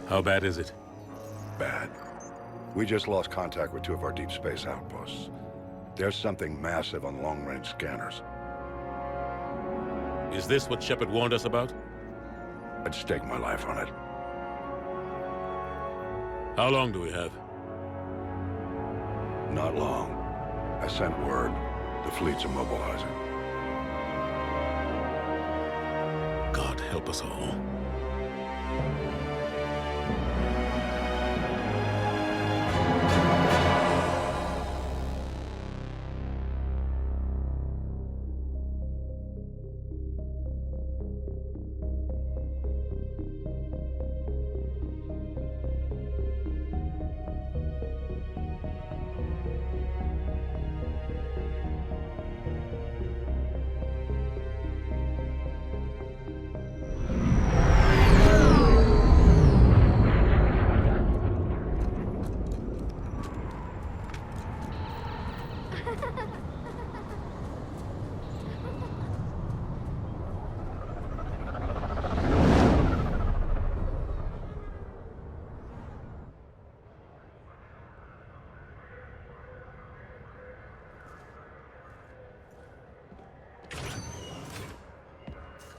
How bad is it? Bad. We just lost contact with two of our deep space outposts. There's something massive on long-range scanners. Is this what Shepard warned us about? I'd stake my life on it. How long do we have? Not long. I sent word. The fleet's immobilizing. God help us all.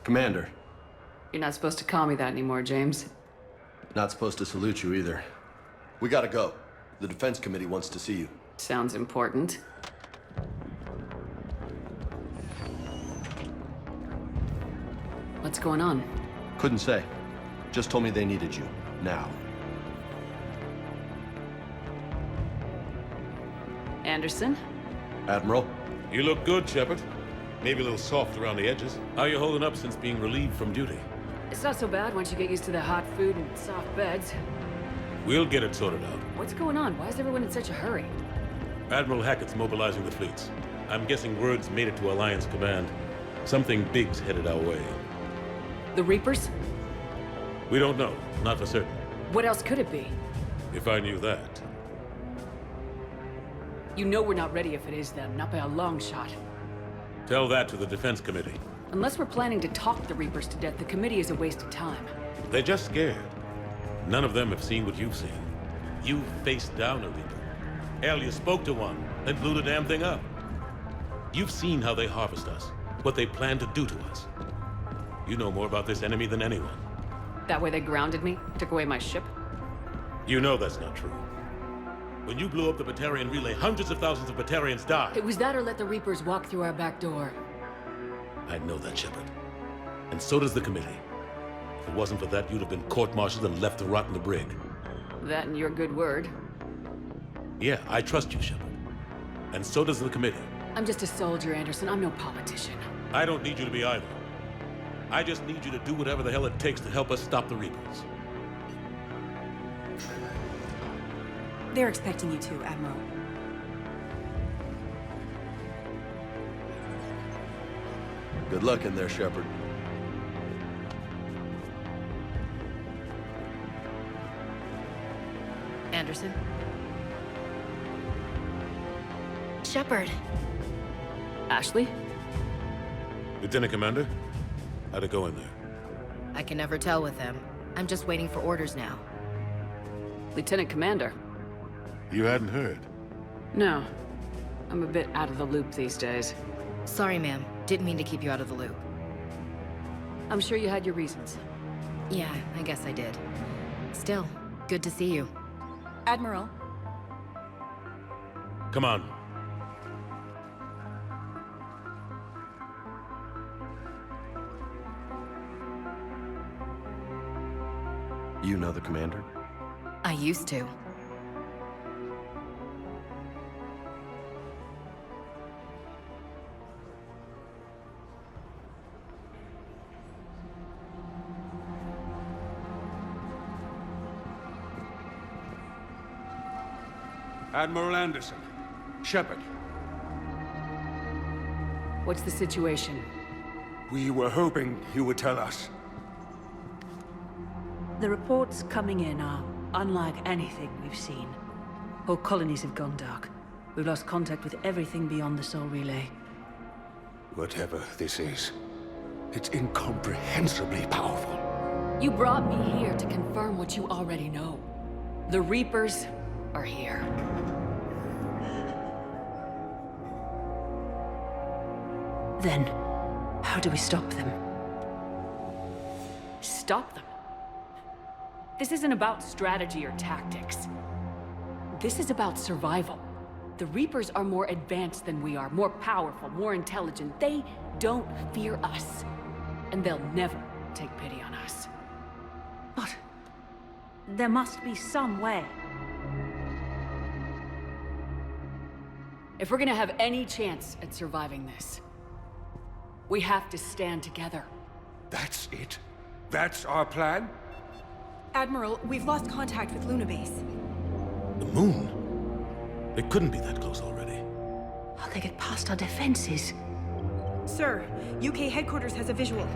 Commander. You're not supposed to call me that anymore, James. Not supposed to salute you either. We gotta go. The Defense Committee wants to see you. Sounds important. What's going on? Couldn't say. Just told me they needed you. Now. Anderson? Admiral? You look good, Shepard. Maybe a little soft around the edges. How you holding up since being relieved from duty? It's not so bad once you get used to the hot food and soft beds. We'll get it sorted out. What's going on? Why is everyone in such a hurry? Admiral Hackett's mobilizing the fleets. I'm guessing word's made it to Alliance Command. Something big's headed our way. The Reapers? We don't know. Not for certain. What else could it be? If I knew that. You know we're not ready if it is them, not by a long shot. Tell that to the Defense Committee. Unless we're planning to talk the Reapers to death, the committee is a waste of time. They're just scared. None of them have seen what you've seen. You faced down a Reaper. Hell, you spoke to one, then blew the damn thing up. You've seen how they harvest us, what they plan to do to us. You know more about this enemy than anyone. That way they grounded me, took away my ship? You know that's not true. When you blew up the Batarian relay, hundreds of thousands of Batarians died. It was that or let the Reapers walk through our back door. I know that, Shepard. And so does the committee. If it wasn't for that, you'd have been court-martialed and left to rot in the brig. That and your good word. Yeah, I trust you, Shepard. And so does the committee. I'm just a soldier, Anderson. I'm no politician. I don't need you to be either. I just need you to do whatever the hell it takes to help us stop the Reapers. They're expecting you to, Admiral. Good luck in there, Shepard. Anderson? Shepard. Ashley? Lieutenant Commander, how'd it go in there? I can never tell with them. I'm just waiting for orders now. Lieutenant Commander? You hadn't heard? No. I'm a bit out of the loop these days. Sorry, ma'am. Didn't mean to keep you out of the loop. I'm sure you had your reasons. Yeah, I guess I did. Still, good to see you. Admiral. Come on. You know the commander? I used to. Admiral Anderson. Shepard. What's the situation? We were hoping you would tell us. The reports coming in are unlike anything we've seen. Whole colonies have gone dark. We've lost contact with everything beyond the Soul Relay. Whatever this is, it's incomprehensibly powerful. You brought me here to confirm what you already know. The Reapers are here. Then, how do we stop them? Stop them? This isn't about strategy or tactics. This is about survival. The Reapers are more advanced than we are, more powerful, more intelligent. They don't fear us. And they'll never take pity on us. But there must be some way. If we're gonna have any chance at surviving this, we have to stand together. That's it? That's our plan? Admiral, we've lost contact with Luna Base. The moon? They couldn't be that close already. How'd they get past our defenses? Sir, UK headquarters has a visual.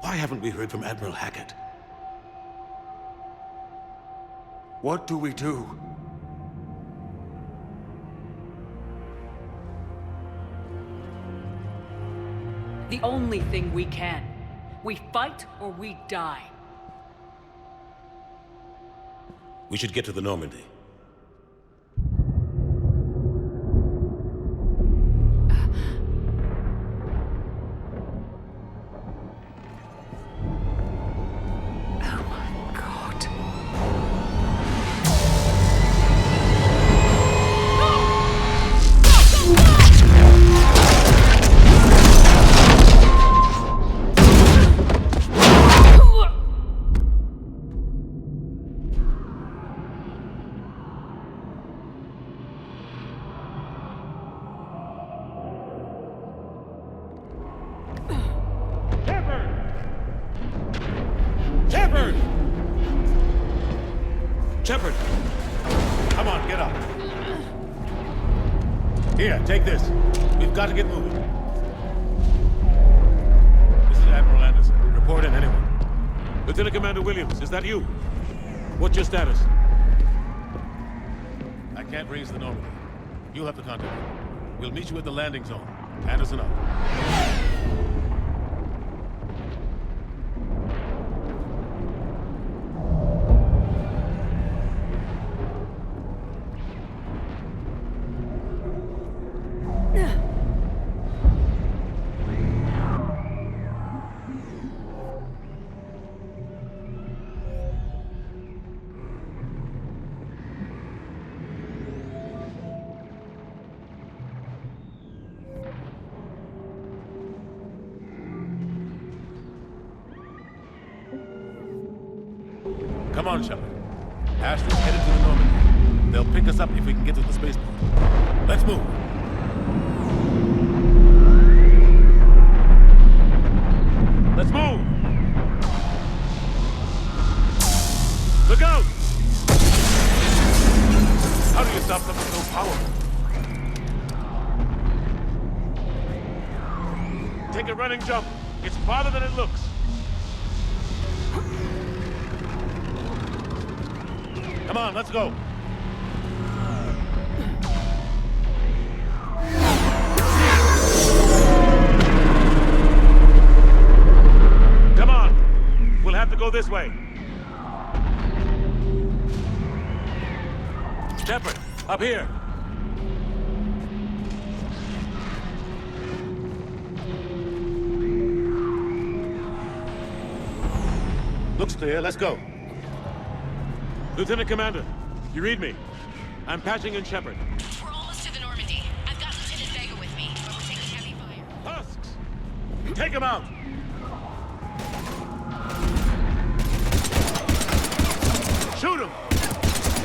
Why haven't we heard from Admiral Hackett? What do we do? The only thing we can. We fight or we die. We should get to the Normandy. Shepard! Shepard! Come on, get up. Here, take this. We've got to get moving. This is Admiral Anderson. Report in, anyone. Lieutenant Commander Williams, is that you? What's your status? I can't raise the Normandy. You'll have to contact me. We'll meet you at the landing zone. Anderson out. Come on, Shepard. Ashley's headed to the Normandy. They'll pick us up if we can get to the spaceport. Let's move. Let's move! Look out! How do you stop something so powerful? Take a running jump. It's farther than it looks. Come on, let's go. Come on. We'll have to go this way. Shepard, up here. Looks clear, let's go. Lieutenant Commander, you read me? I'm patching in Shepard. We're almost to the Normandy. I've got Lieutenant Vega with me, but we're taking heavy fire. Husks! Take him out! Shoot him!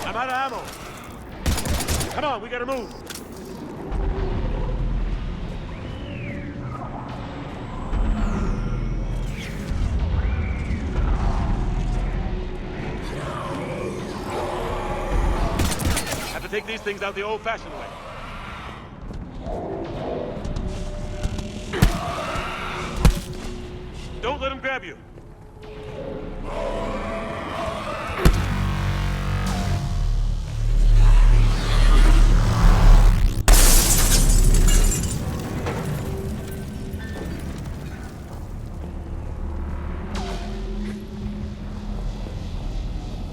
I'm out of ammo. Come on, we gotta move. to take these things out the old-fashioned way. Don't let him grab you.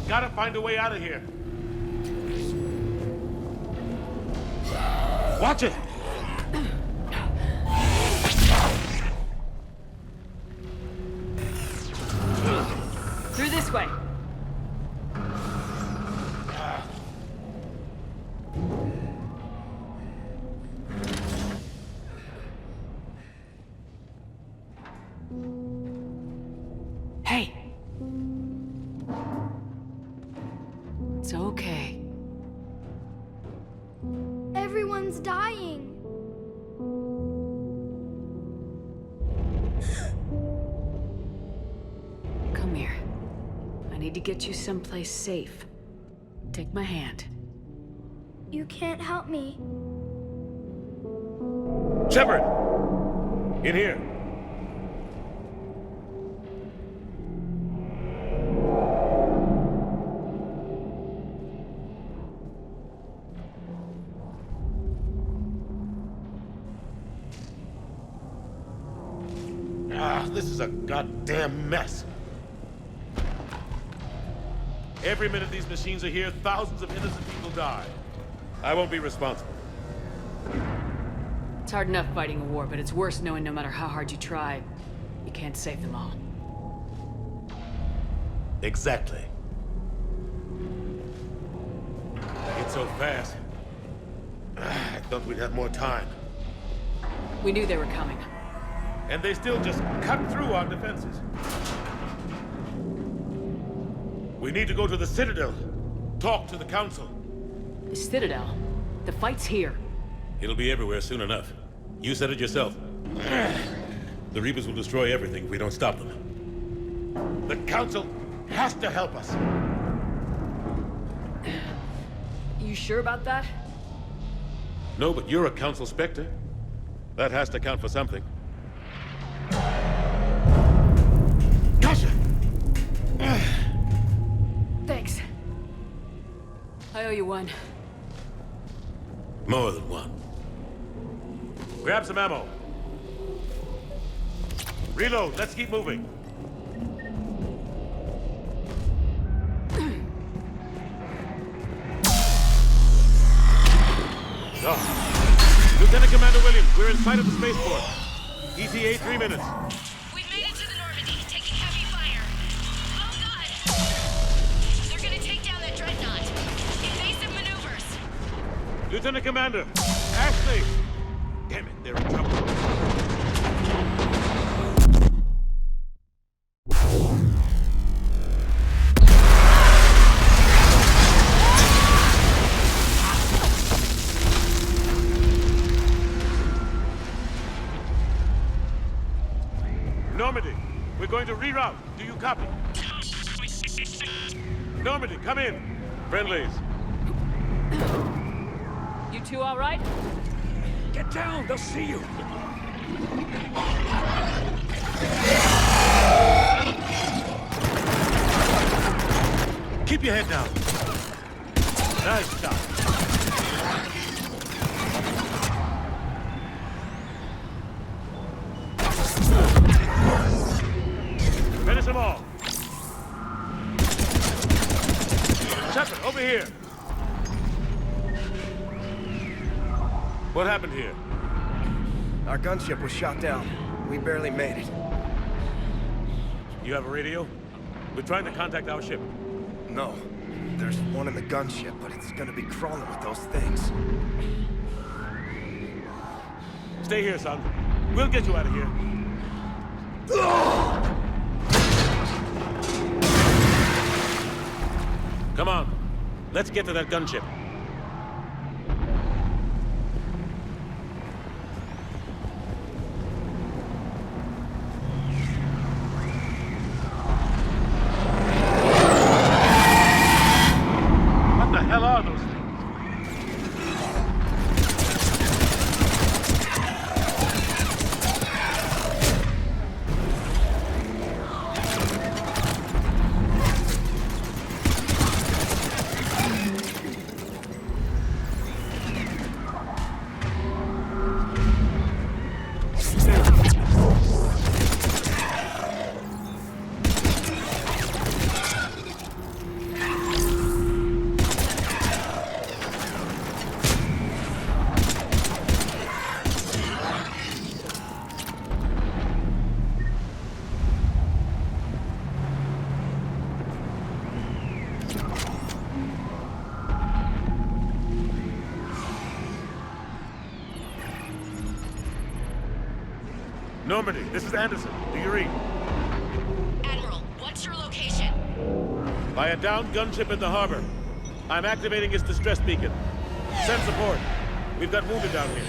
Gotta find a way out of here. Watch it! Through this way. Hey. It's okay. Everyone's dying. Come here. I need to get you someplace safe. Take my hand. You can't help me. Shepard! In here. This is a goddamn mess. Every minute these machines are here, thousands of innocent people die. I won't be responsible. It's hard enough fighting a war, but it's worse knowing no matter how hard you try, you can't save them all. Exactly. It's so fast. I thought we'd have more time. We knew they were coming. And they still just cut through our defenses. We need to go to the Citadel. Talk to the Council. The Citadel? The fight's here. It'll be everywhere soon enough. You said it yourself. The Reapers will destroy everything if we don't stop them. The Council has to help us. You sure about that? No, but you're a Council Spectre. That has to count for something. Gotcha! Thanks. I owe you one. More than one. Grab some ammo. Reload, let's keep moving. Oh. Lieutenant Commander Williams, we're in sight of the spaceport. ETA 3 minutes. We've made it to the Normandy, taking heavy fire. Oh god! They're gonna take down that dreadnought. Invasive maneuvers. Lieutenant Commander, Ashley! Damn it, they're in trouble. Normandy, we're going to reroute. Do you copy? Normandy, come in. Friendlies. You two all right? Get down, they'll see you. Keep your head down. Nice shot. Finish them all. Shepard, over here. What happened here? Our gunship was shot down. We barely made it. You have a radio? We're trying to contact our ship. No. There's one in the gunship, but it's gonna be crawling with those things. Stay here, son. We'll get you out of here. Come on. Let's get to that gunship. What the hell are those things? Normandy, this is Anderson. Do you read? Admiral, what's your location? By a downed gunship in the harbor. I'm activating its distress beacon. Send support. We've got wounded down here.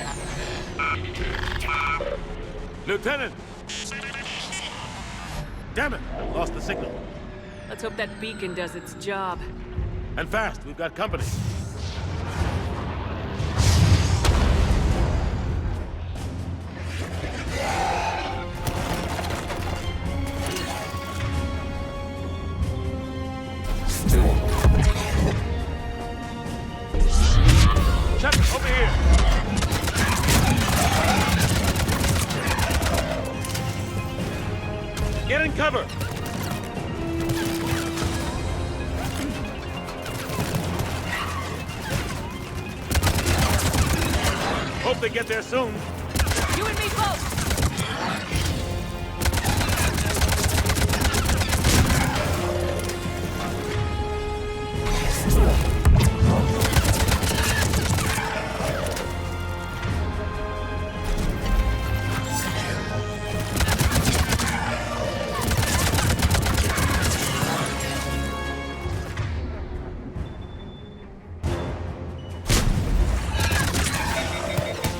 Lieutenant! Damn it! I lost the signal. Let's hope that beacon does its job. And fast, we've got company. Shepard, over here! Get in cover! Hope they get there soon. You and me both!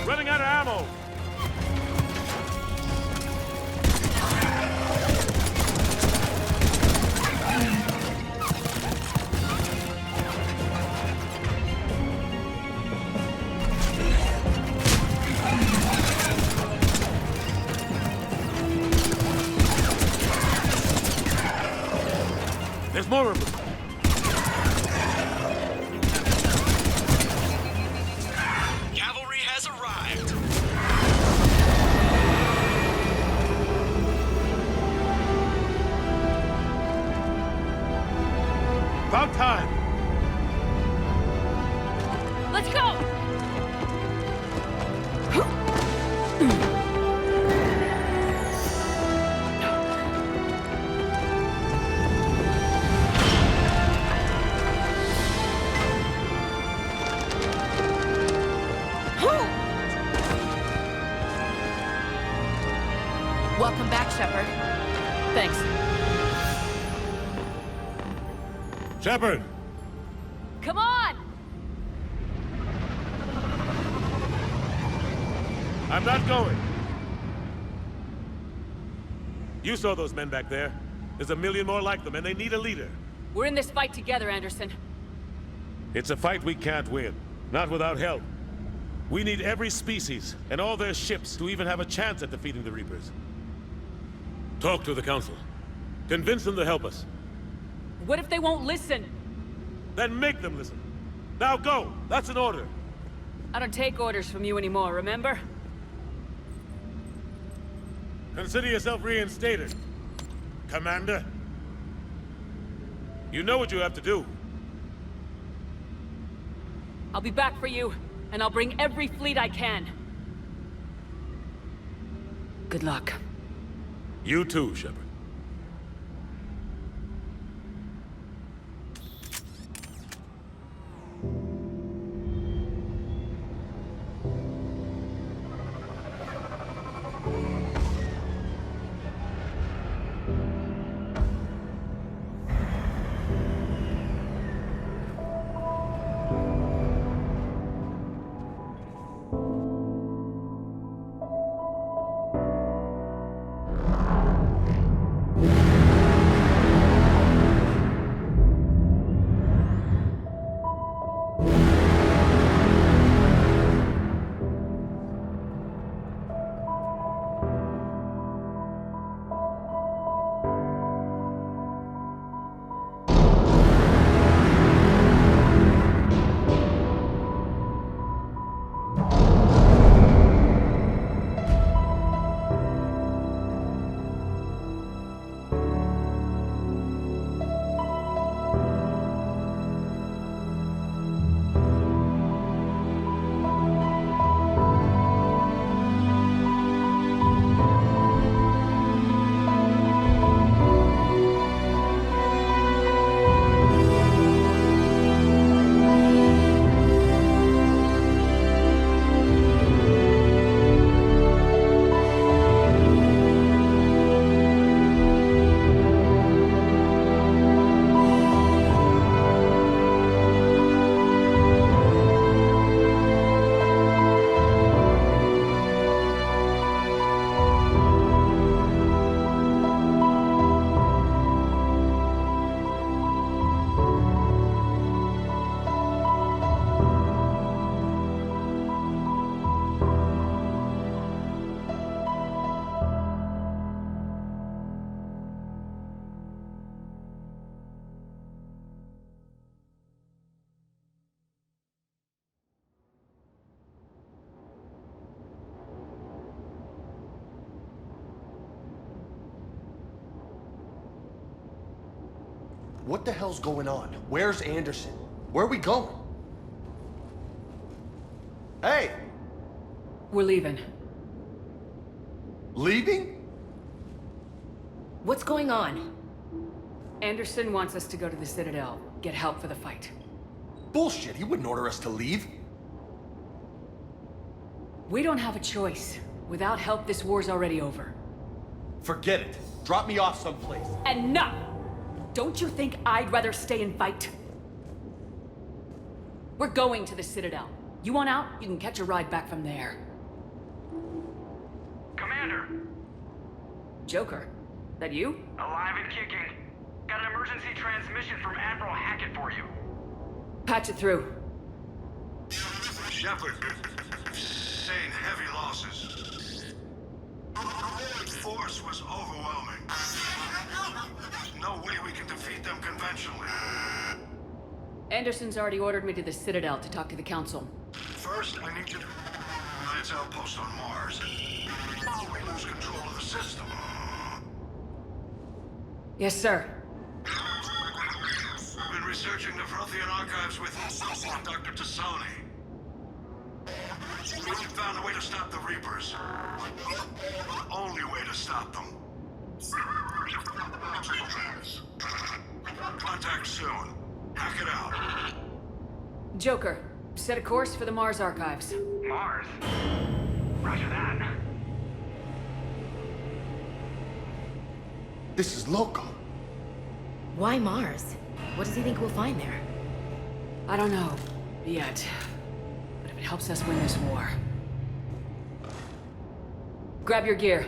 Running out of ammo! There's more of them. Cavalry has arrived. About time. Let's go! Welcome back, Shepard. Thanks. Shepard! Come on! I'm not going. You saw those men back there. There's a million more like them, and they need a leader. We're in this fight together, Anderson. It's a fight we can't win. Not without help. We need every species, and all their ships, to even have a chance at defeating the Reapers. Talk to the Council. Convince them to help us. What if they won't listen? Then make them listen. Now go! That's an order! I don't take orders from you anymore, remember? Consider yourself reinstated, Commander. You know what you have to do. I'll be back for you, and I'll bring every fleet I can. Good luck. You too, Shepard. What the hell's going on? Where's Anderson? Where are we going? Hey! We're leaving. Leaving? What's going on? Anderson wants us to go to the Citadel, get help for the fight. Bullshit, he wouldn't order us to leave. We don't have a choice. Without help, this war's already over. Forget it. Drop me off someplace. Enough! Don't you think I'd rather stay and fight? We're going to the Citadel. You want out? You can catch a ride back from there. Commander! Joker? That you? Alive and kicking. Got an emergency transmission from Admiral Hackett for you. Patch it through. Shepard, sustained heavy losses. Force was overwhelming. There's no way we can defeat them conventionally. Anderson's already ordered me to the Citadel to talk to the Council. First, I need you to Alliance outpost on Mars. We lose control of the system. Yes, sir. I've been researching the Prothean archives with Dr. Tassoni. We found a way to stop the Reapers. The only way to stop them. Contact soon. Hack it out. Joker, set a course for the Mars archives. Mars? Roger that. This is loco. Why Mars? What does he think we'll find there? I don't know. Yet. But if it helps us win this war... Grab your gear.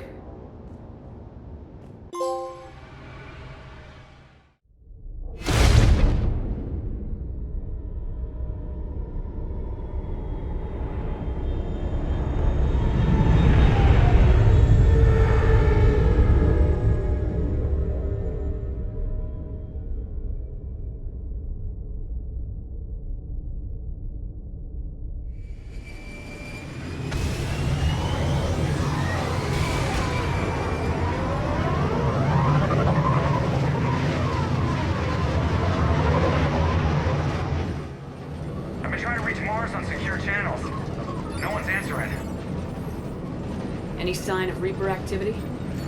Any sign of Reaper activity?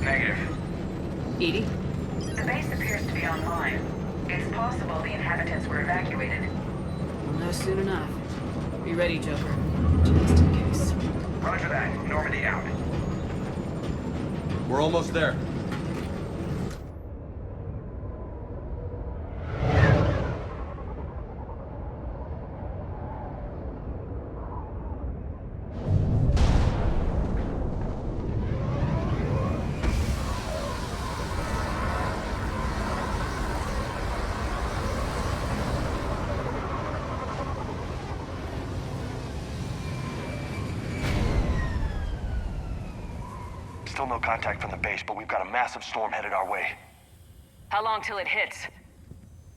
Negative. Edie? The base appears to be online. It's possible the inhabitants were evacuated. We'll know soon enough. Be ready, Joker. Just in case. Roger that. Normandy out. We're almost there. Still no contact from the base, but we've got a massive storm headed our way. How long till it hits?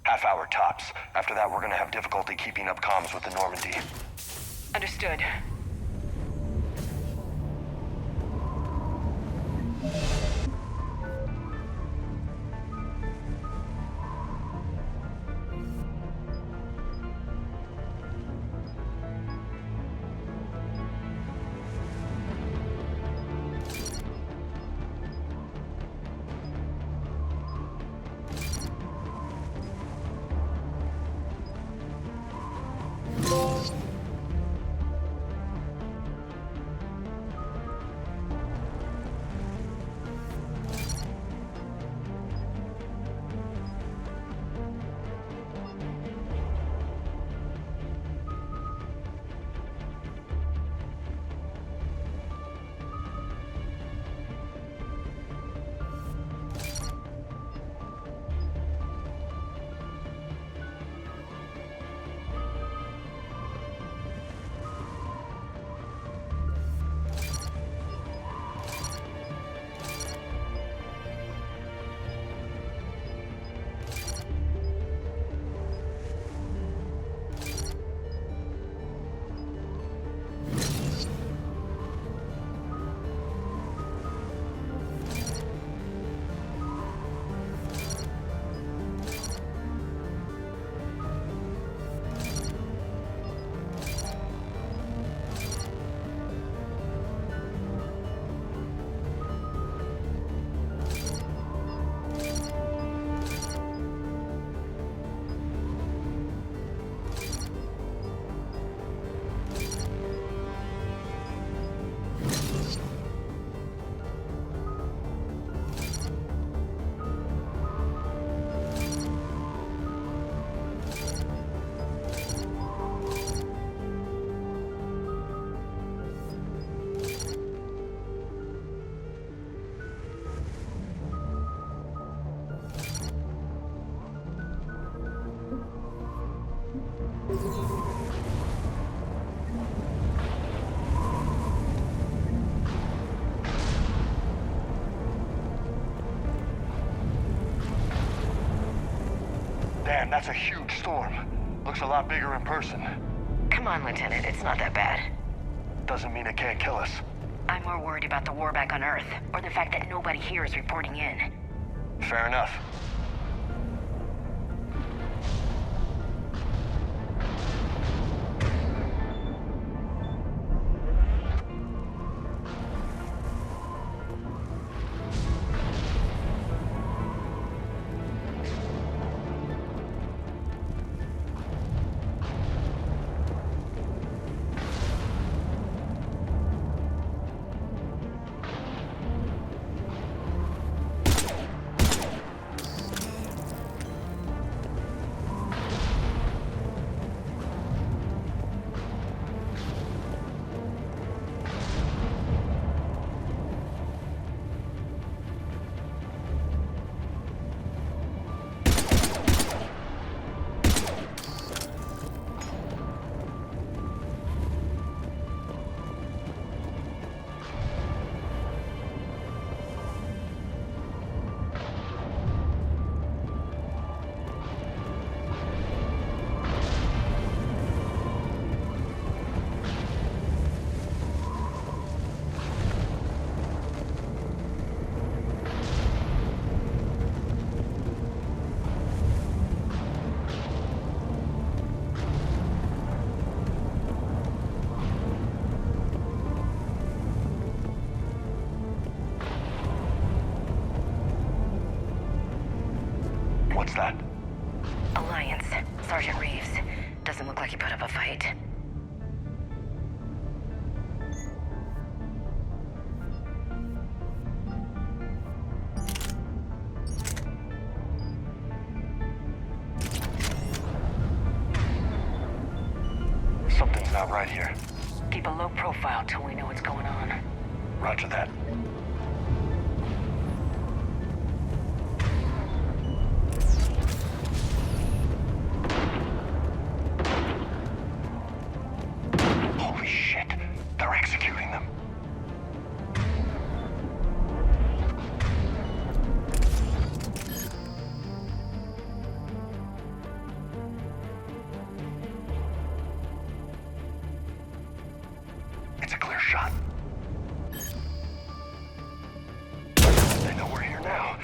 Half hour tops. After that, we're gonna have difficulty keeping up comms with the Normandy. Understood. that's a huge storm. Looks a lot bigger in person. Come on, Lieutenant, it's not that bad. Doesn't mean it can't kill us. I'm more worried about the war back on Earth, or the fact that nobody here is reporting in. Fair enough. What's that? Alliance. Sergeant Reeves. Doesn't look like he put up a fight. Something's not right here. Keep a low profile till we know what's going on. Roger that. Holy shit. They're executing them. It's a clear shot. They know we're here now.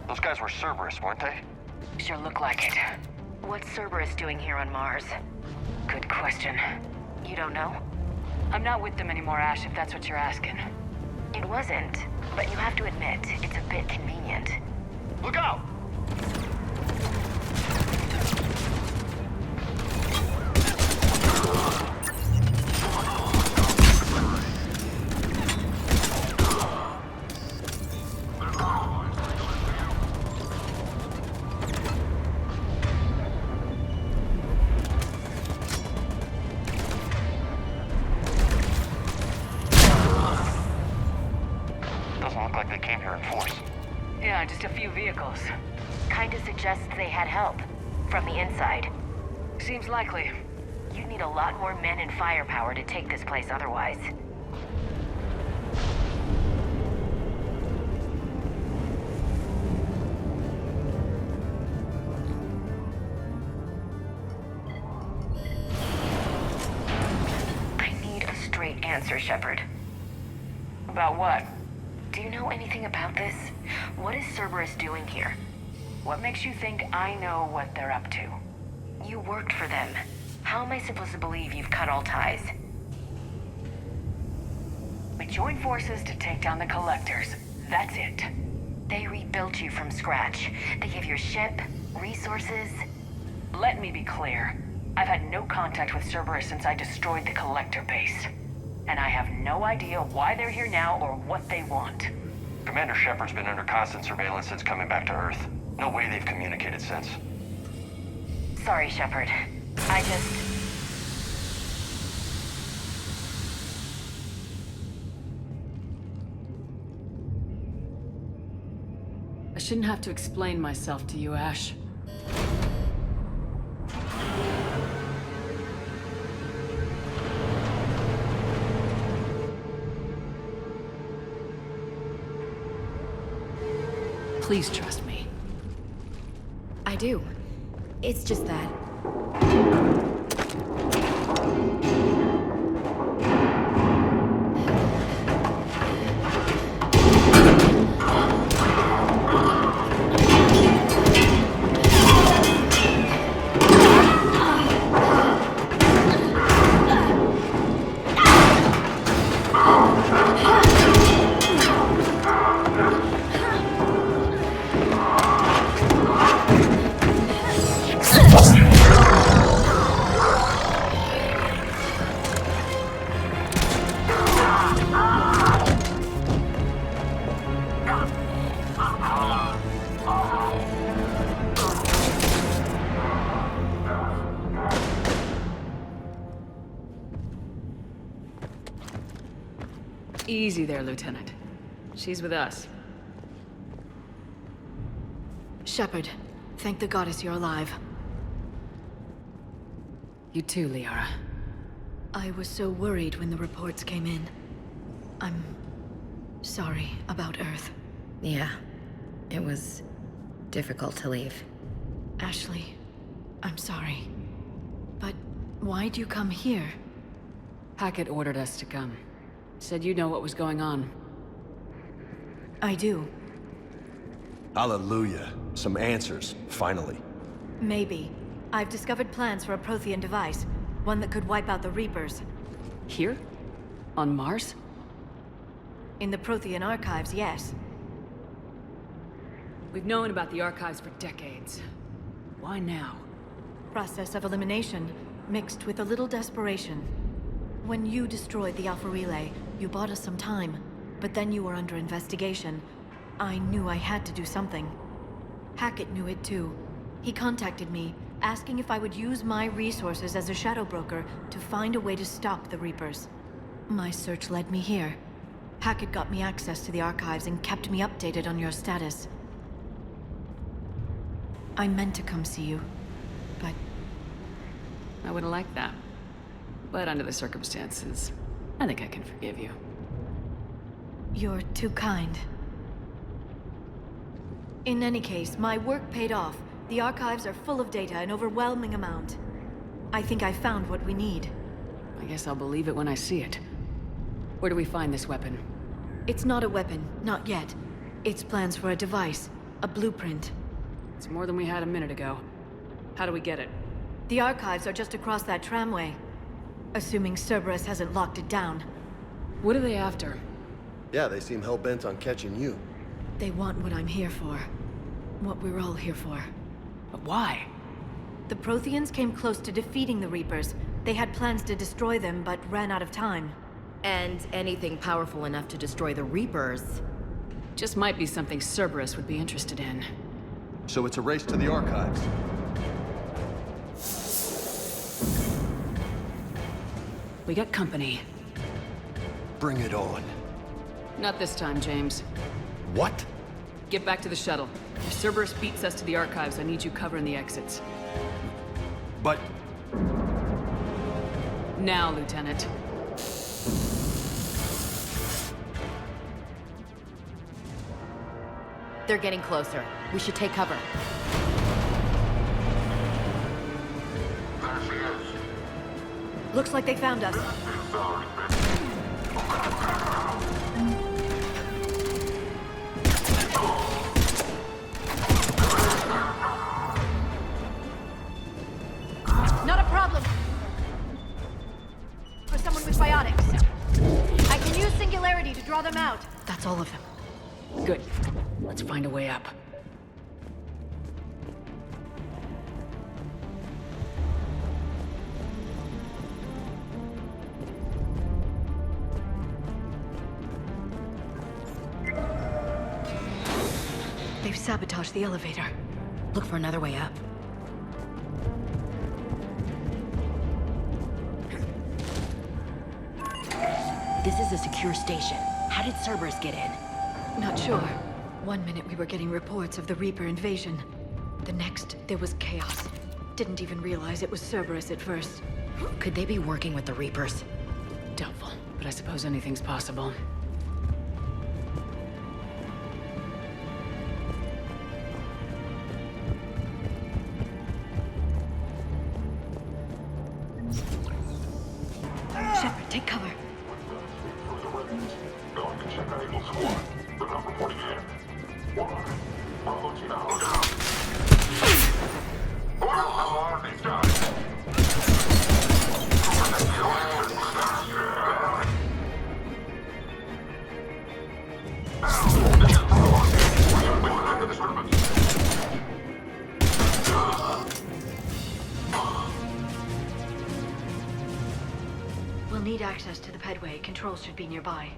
Those guys were Cerberus, weren't they? Sure look like it. What's Cerberus doing here on Mars? Good question. You don't know? I'm not with them anymore, Ash, if that's what you're asking. It wasn't, but you have to admit, it's a bit convenient. Look out! Doesn't look like they came here in force. Yeah, just a few vehicles. Kinda suggests they had help. From the inside. Seems likely. You'd need a lot more men and firepower to take this place otherwise. I need a straight answer, Shepard. About what? Do you know anything about this? What is Cerberus doing here? What makes you think I know what they're up to? You worked for them. How am I supposed to believe you've cut all ties? We joined forces to take down the Collectors. That's it. They rebuilt you from scratch. They gave you a ship, resources. Let me be clear. I've had no contact with Cerberus since I destroyed the Collector base. And I have no idea why they're here now or what they want. Commander Shepard's been under constant surveillance since coming back to Earth. No way they've communicated since. Sorry, Shepard. I shouldn't have to explain myself to you, Ash. Please trust me. I do. It's just that. Easy there, Lieutenant. She's with us. Shepard, thank the goddess you're alive. You too, Liara. I was so worried when the reports came in. I'm sorry about Earth. Yeah. It was difficult to leave. Ashley, I'm sorry. But why'd you come here? Hackett ordered us to come. Said you know what was going on. I do. Hallelujah. Some answers, finally. Maybe. I've discovered plans for a Prothean device. One that could wipe out the Reapers. Here? On Mars? In the Prothean archives, yes. We've known about the archives for decades. Why now? Process of elimination, mixed with a little desperation. When you destroyed the Alpha Relay, you bought us some time. But then you were under investigation. I knew I had to do something. Hackett knew it too. He contacted me, asking if I would use my resources as a shadow broker to find a way to stop the Reapers. My search led me here. Hackett got me access to the archives and kept me updated on your status. I meant to come see you, but... I would've liked that. But under the circumstances, I think I can forgive you. You're too kind. In any case, my work paid off. The archives are full of data, an overwhelming amount. I think I found what we need. I guess I'll believe it when I see it. Where do we find this weapon? It's not a weapon, not yet. It's plans for a device, a blueprint. It's more than we had a minute ago. How do we get it? The archives are just across that tramway. Assuming Cerberus hasn't locked it down. What are they after? Yeah, they seem hell-bent on catching you. They want what I'm here for. What we're all here for. But why? The Protheans came close to defeating the Reapers. They had plans to destroy them, but ran out of time. And anything powerful enough to destroy the Reapers. Just might be something Cerberus would be interested in. So it's a race to the archives. We got company. Bring it on. Not this time, James. What? Get back to the shuttle. If Cerberus beats us to the archives, I need you covering the exits. But... Now, Lieutenant. They're getting closer. We should take cover. Looks like they found us. Not a problem. For someone with biotics. I can use Singularity to draw them out. That's all of them. Good. Let's find a way up. They've sabotaged the elevator. Look for another way up. This is a secure station. How did Cerberus get in? Not sure. One minute we were getting reports of the Reaper invasion. The next, there was chaos. Didn't even realize it was Cerberus at first. Could they be working with the Reapers? Doubtful, but I suppose anything's possible. Shepard, take cover. We'll need access to the pedway. Controls should be nearby.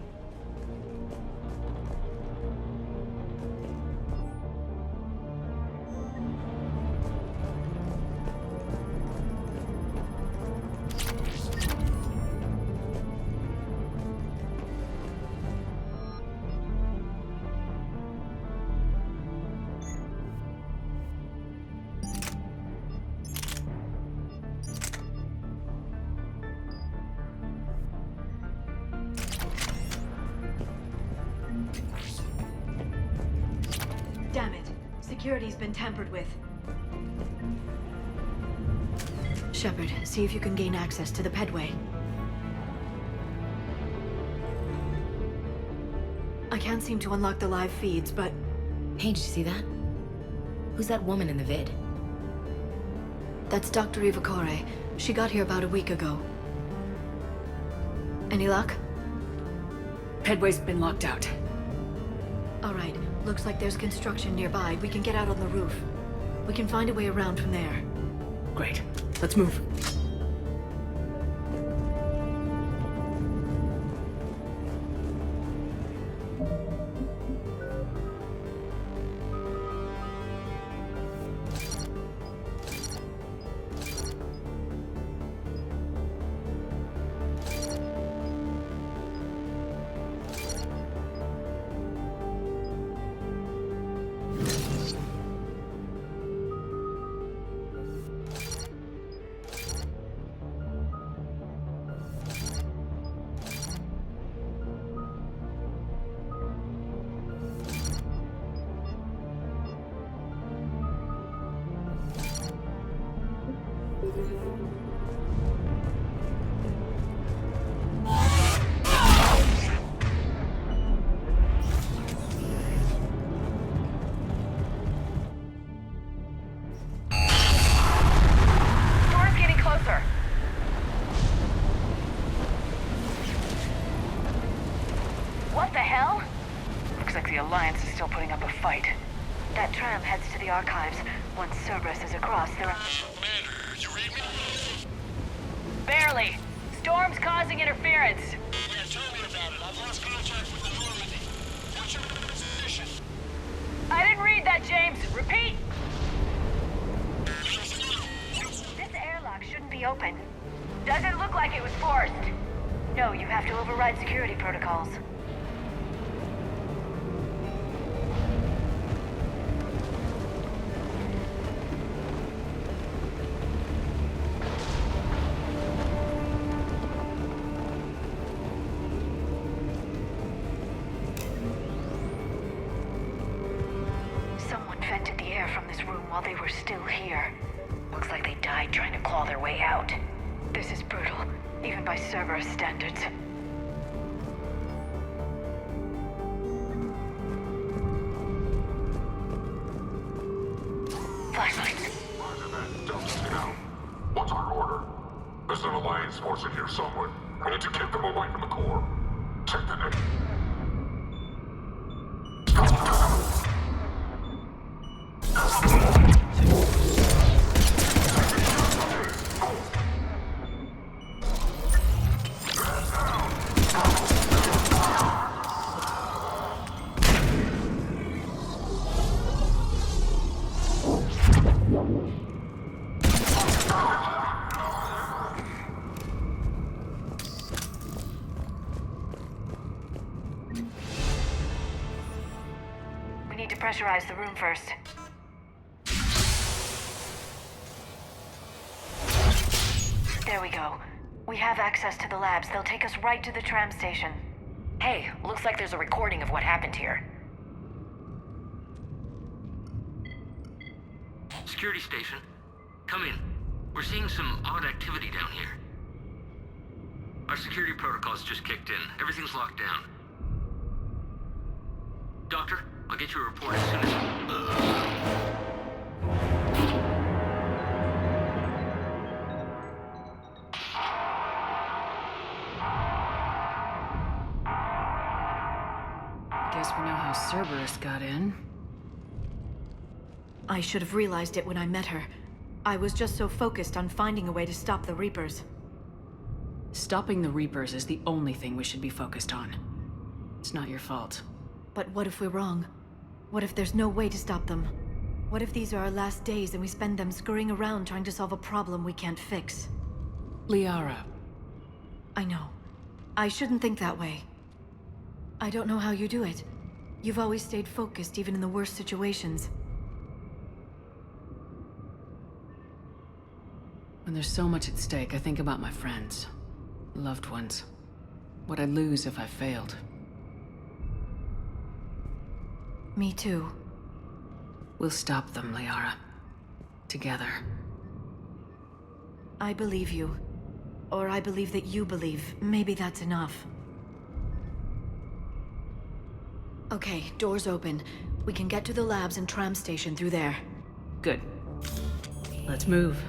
Damn it. Security's been tampered with. Shepard, see if you can gain access to the pedway. I can't seem to unlock the live feeds, but... Hey, did you see that? Who's that woman in the vid? That's Dr. Ivakore. She got here about a week ago. Any luck? Pedway's been locked out. All right. Looks like there's construction nearby. We can get out on the roof. We can find a way around from there. Great. Let's move. What the hell? Looks like the Alliance is still putting up a fight. That tram heads to the archives. Once Cerberus is across, they're... Commander, you read me? Barely. Storm's causing interference. Yeah, tell me about it. I've lost contact with the Normandy. What's your position? I didn't read that, James. Repeat. This airlock shouldn't be open. Doesn't look like it was forced. No, you have to override security protocols. Someone vented the air from this room while they were still here. Looks like they died trying to claw their way out. This is brutal, even by Cerberus standards. Flashlights. Roger that. Delta, stay down. What's our order? There's an Alliance force in here somewhere. We need to keep them away from the core. Check the net. depressurize the room first. There we go. We have access to the labs. They'll take us right to the tram station. Hey, looks like there's a recording of what happened here. Security station. Come in. We're seeing some odd activity down here. Our security protocols just kicked in. Everything's locked down. Doctor, I'll get you a report as soon as... Guess we know how Cerberus got in. I should have realized it when I met her. I was just so focused on finding a way to stop the Reapers. Stopping the Reapers is the only thing we should be focused on. It's not your fault. But what if we're wrong? What if there's no way to stop them? What if these are our last days and we spend them scurrying around trying to solve a problem we can't fix? Liara. I know. I shouldn't think that way. I don't know how you do it. You've always stayed focused even in the worst situations. When there's so much at stake, I think about my friends, loved ones. What I'd lose if I failed. Me too. We'll stop them, Liara. Together. I believe you. Or I believe that you believe. Maybe that's enough. Okay, doors open. We can get to the labs and tram station through there. Good. Let's move.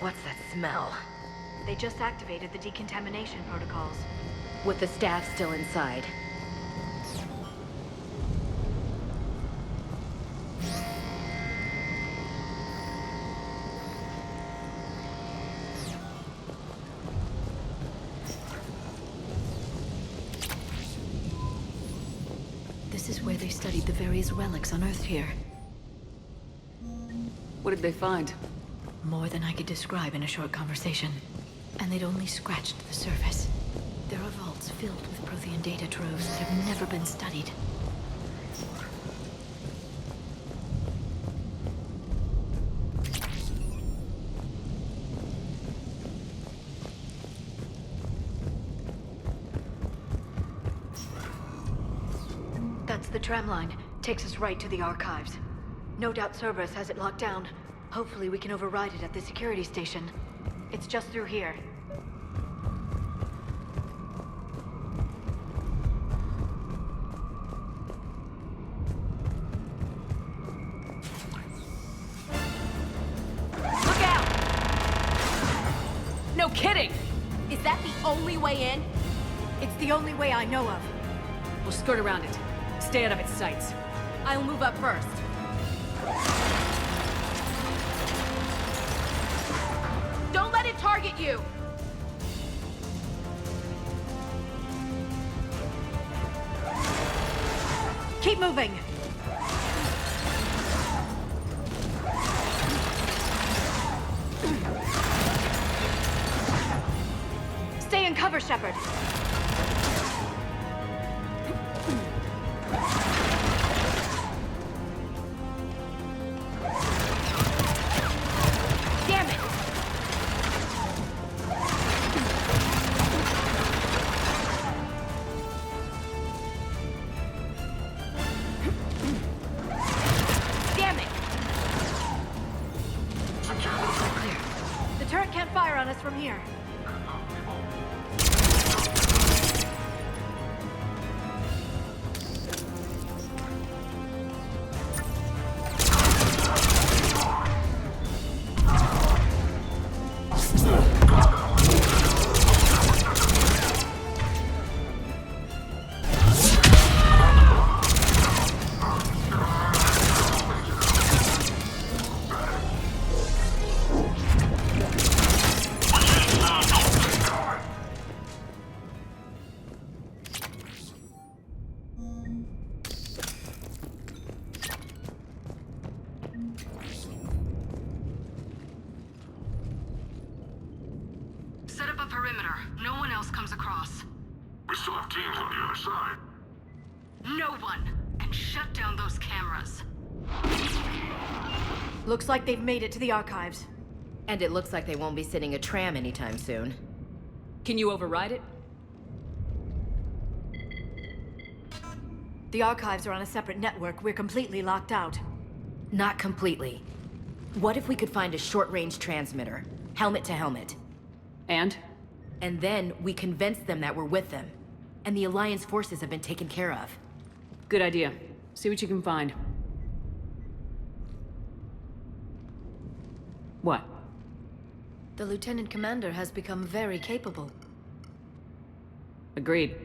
What's that smell? They just activated the decontamination protocols. With the staff still inside. This is where they studied the various relics unearthed here. What did they find? More than I could describe in a short conversation. And they'd only scratched the surface. There are vaults filled with Prothean data troves that have never been studied. That's the tram line. Takes us right to the archives. No doubt Cerberus has it locked down. Hopefully we can override it at the security station. It's just through here. Look out! No kidding! Is that the only way in? It's the only way I know of. We'll skirt around it. Stay out of its sights. I'll move up first. Don't let it target you! Keep moving! Stay in cover, Shepard. Damn it! Damn it! Clear. The turret can't fire on us from here. Set up a perimeter. No one else comes across. We still have teams on the other side. No one! And shut down those cameras. Looks like they've made it to the archives. And it looks like they won't be sitting a tram anytime soon. Can you override it? The archives are on a separate network. We're completely locked out. Not completely. What if we could find a short-range transmitter? Helmet to helmet. And? And then we convince them that we're with them. And the Alliance forces have been taken care of. Good idea. See what you can find. What? The Lieutenant Commander has become very capable. Agreed.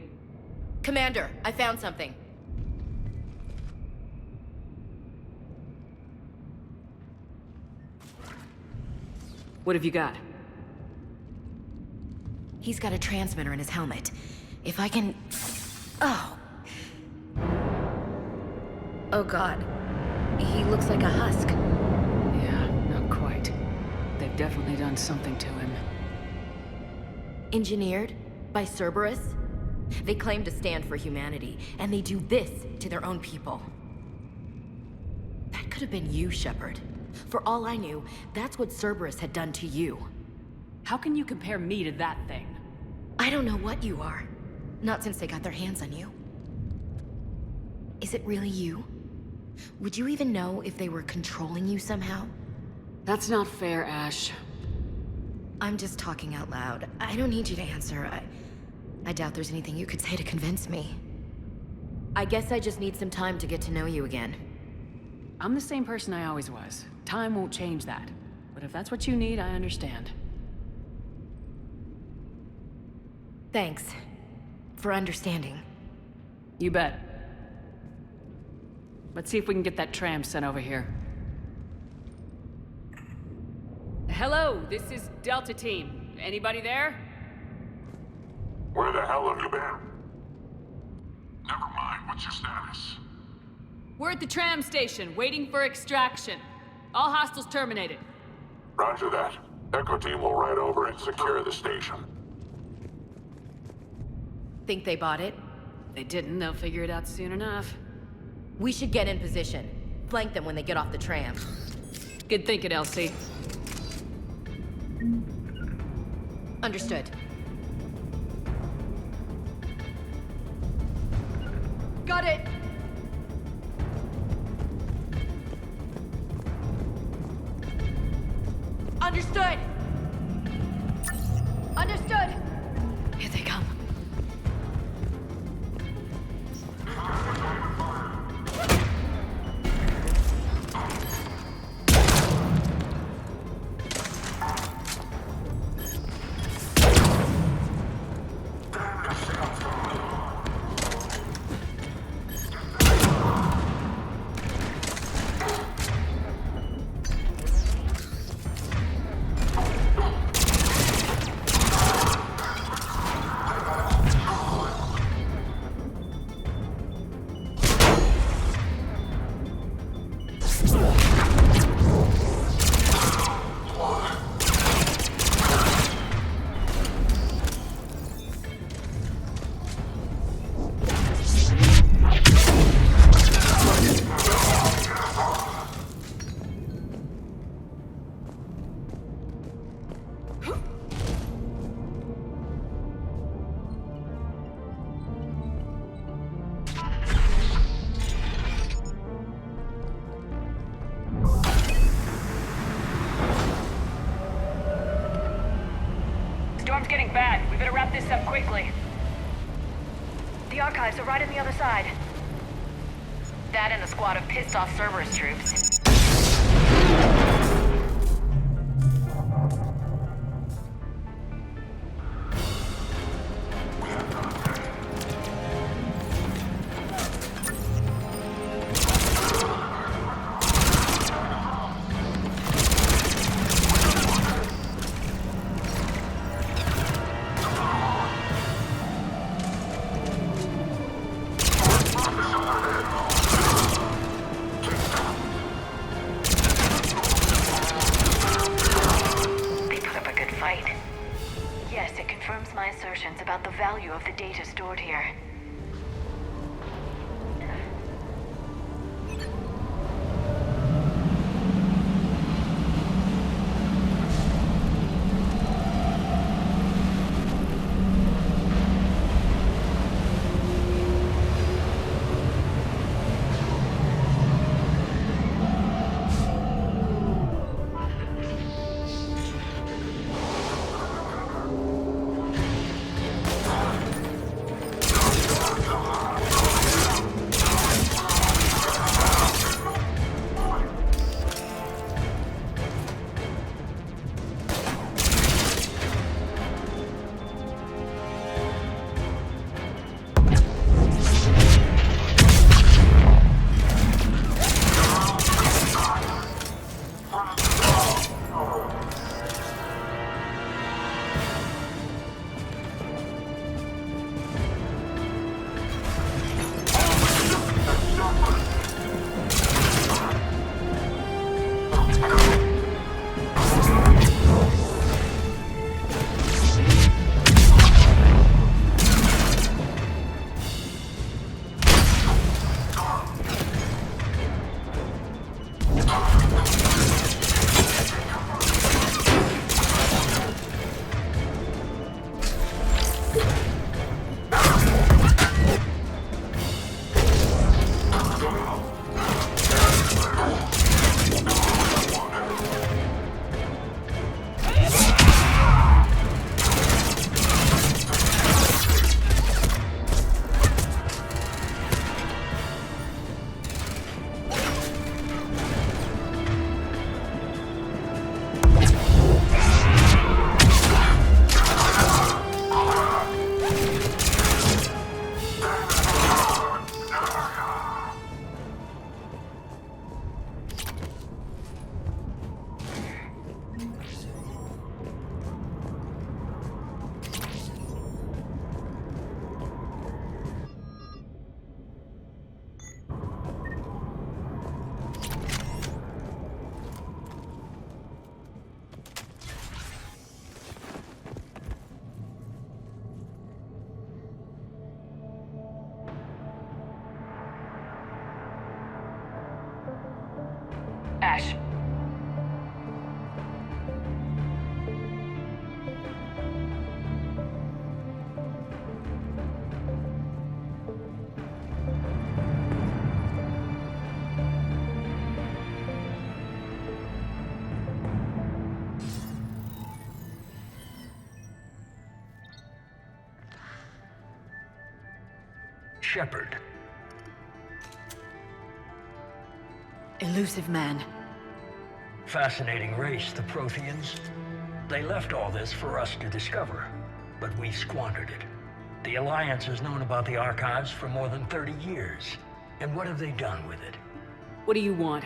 Commander, I found something. What have you got? He's got a transmitter in his helmet. If I can... Oh. Oh god. He looks like a husk. Yeah, not quite. They've definitely done something to him. Engineered by Cerberus? They claim to stand for humanity, and they do this to their own people. That could have been you, Shepard. For all I knew, that's what Cerberus had done to you. How can you compare me to that thing? I don't know what you are. Not since they got their hands on you. Is it really you? Would you even know if they were controlling you somehow? That's not fair, Ash. I'm just talking out loud. I don't need you to answer. I doubt there's anything you could say to convince me. I guess I just need some time to get to know you again. I'm the same person I always was. Time won't change that. But if that's what you need, I understand. Thanks. For understanding. You bet. Let's see if we can get that tram sent over here. Hello, this is Delta Team. Anybody there? Where the hell have you been? Never mind, what's your status? We're at the tram station, waiting for extraction. All hostiles terminated. Roger that. Echo Team will ride over and secure the station. Think they bought it? If they didn't, they'll figure it out soon enough. We should get in position. Flank them when they get off the tram. Good thinking, Elsie. Understood. Got it! Understood! Understood! Here they come. Storm's getting bad. We better wrap this up quickly. The archives are right on the other side. That and a squad of pissed-off Cerberus troops. About the value of the data stored here. Shepard. Illusive Man. Fascinating race, the Protheans. They left all this for us to discover, but we squandered it. The Alliance has known about the archives for more than 30 years. And what have they done with it? What do you want?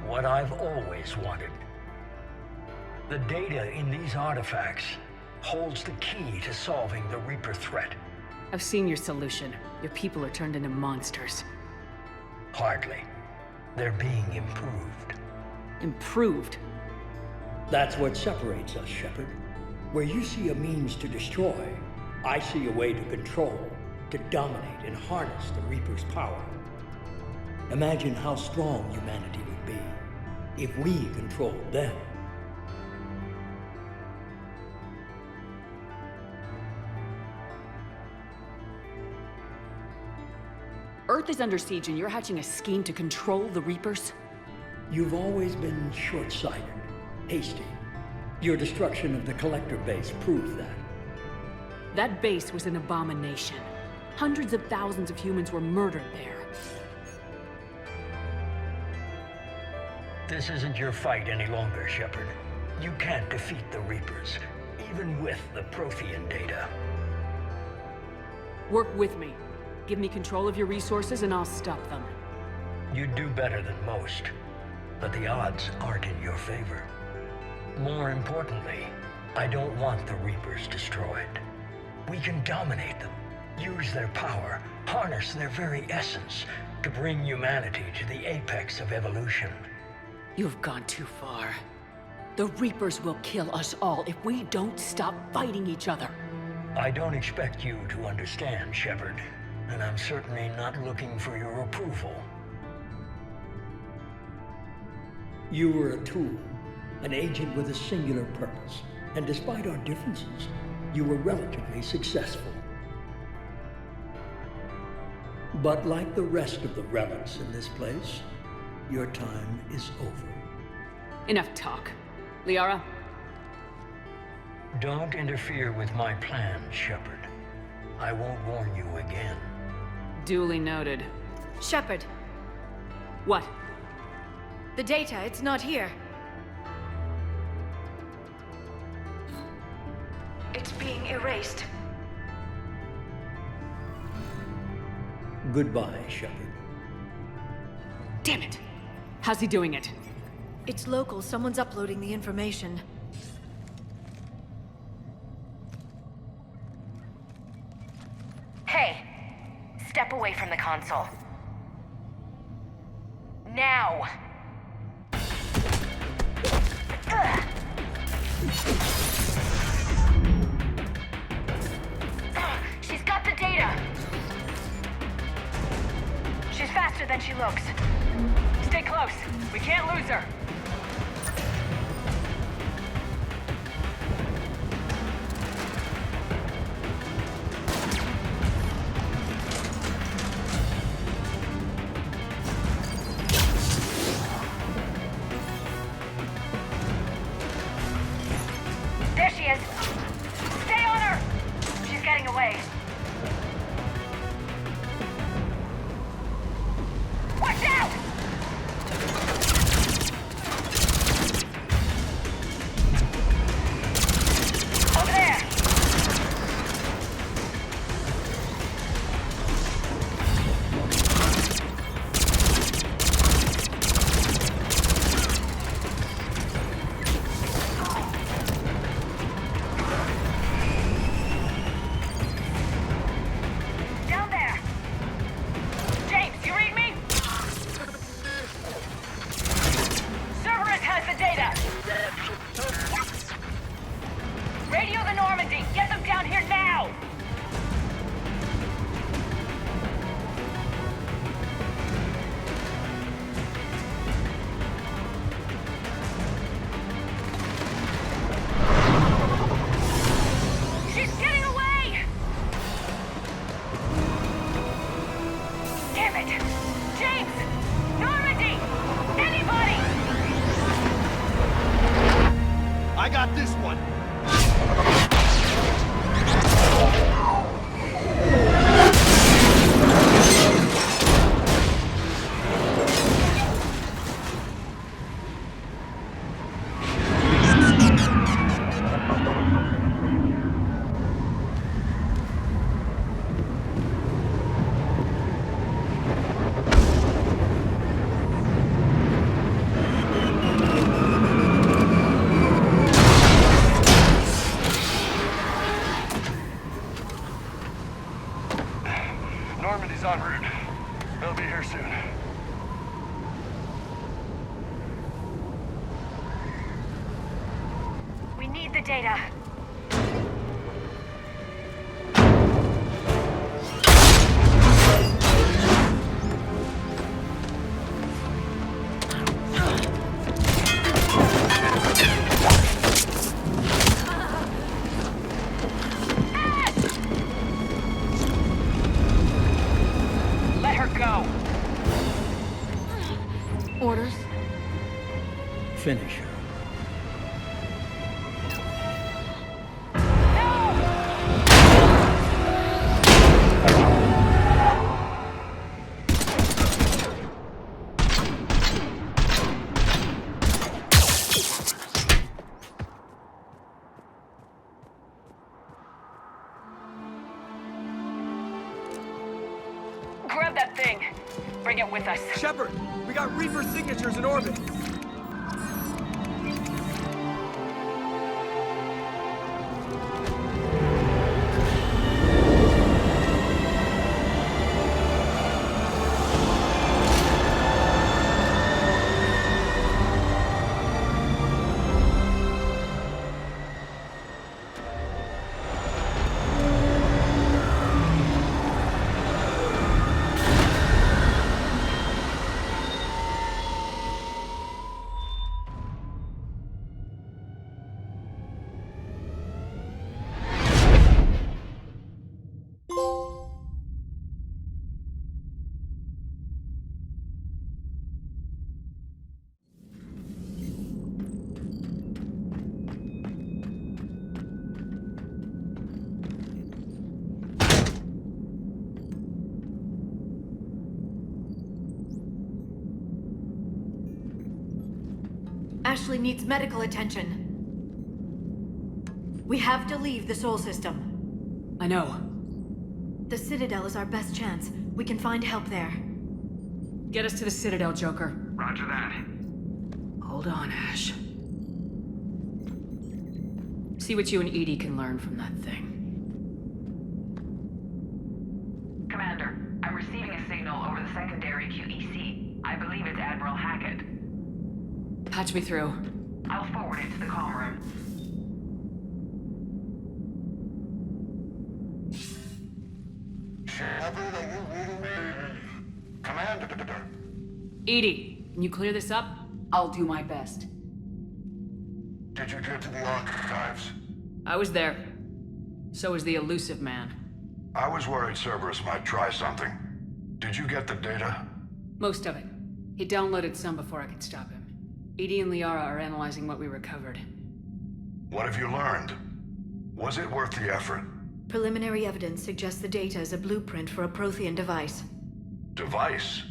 What I've always wanted. The data in these artifacts holds the key to solving the Reaper threat. I've seen your solution. Your people are turned into monsters. Hardly. They're being improved. Improved? That's what separates us, Shepard. Where you see a means to destroy, I see a way to control, to dominate and harness the Reaper's power. Imagine how strong humanity would be if we controlled them. Earth is under siege and you're hatching a scheme to control the Reapers? You've always been short-sighted, hasty. Your destruction of the Collector base proved that. That base was an abomination. Hundreds of thousands of humans were murdered there. This isn't your fight any longer, Shepard. You can't defeat the Reapers, even with the Prothean data. Work with me. Give me control of your resources and I'll stop them. You'd do better than most, but the odds aren't in your favor. More importantly, I don't want the Reapers destroyed. We can dominate them, use their power, harness their very essence to bring humanity to the apex of evolution. You've gone too far. The Reapers will kill us all if we don't stop fighting each other. I don't expect you to understand, Shepard, and I'm certainly not looking for your approval. You were a tool, an agent with a singular purpose, and despite our differences, you were relatively successful. But like the rest of the relics in this place, your time is over. Enough talk. Liara? Don't interfere with my plans, Shepard. I won't warn you again. Duly noted. Shepard. What? The data, it's not here. It's being erased. Goodbye, Shepard. Damn it! How's he doing it? It's local. Someone's uploading the information. Hey! Step away from the console. Now! She's got the data! She's faster than she looks. Stay close. We can't lose her. There she is. Stay on her! She's getting away. Watch out! Over there! Down there! James, you read me? Cerberus has the data! Radio the Normandy! Get them down here now! She's getting away! Damn it! James! Normandy! Anybody! I got this one. need the data. Let her go. Orders? Finish her. Grab that thing. Bring it with us. Shepard, we got Reaper signatures in orbit. Ashley needs medical attention. We have to leave the Sol system. I know. The Citadel is our best chance. We can find help there. Get us to the Citadel, Joker. Roger that. Hold on, Ash. See what you and Edie can learn from that thing. Commander, I'm receiving a signal over the secondary QEC. I believe it's Admiral Hackett. Patch me through. I'll forward it to the comm room. Shepard, are you reading me? Commander. Edie, can you clear this up? I'll do my best. Did you get to the archives? I was there. So was the Illusive Man. I was worried Cerberus might try something. Did you get the data? Most of it. He downloaded some before I could stop him. Edie and Liara are analyzing what we recovered. What have you learned? Was it worth the effort? Preliminary evidence suggests the data is a blueprint for a Prothean device. Device?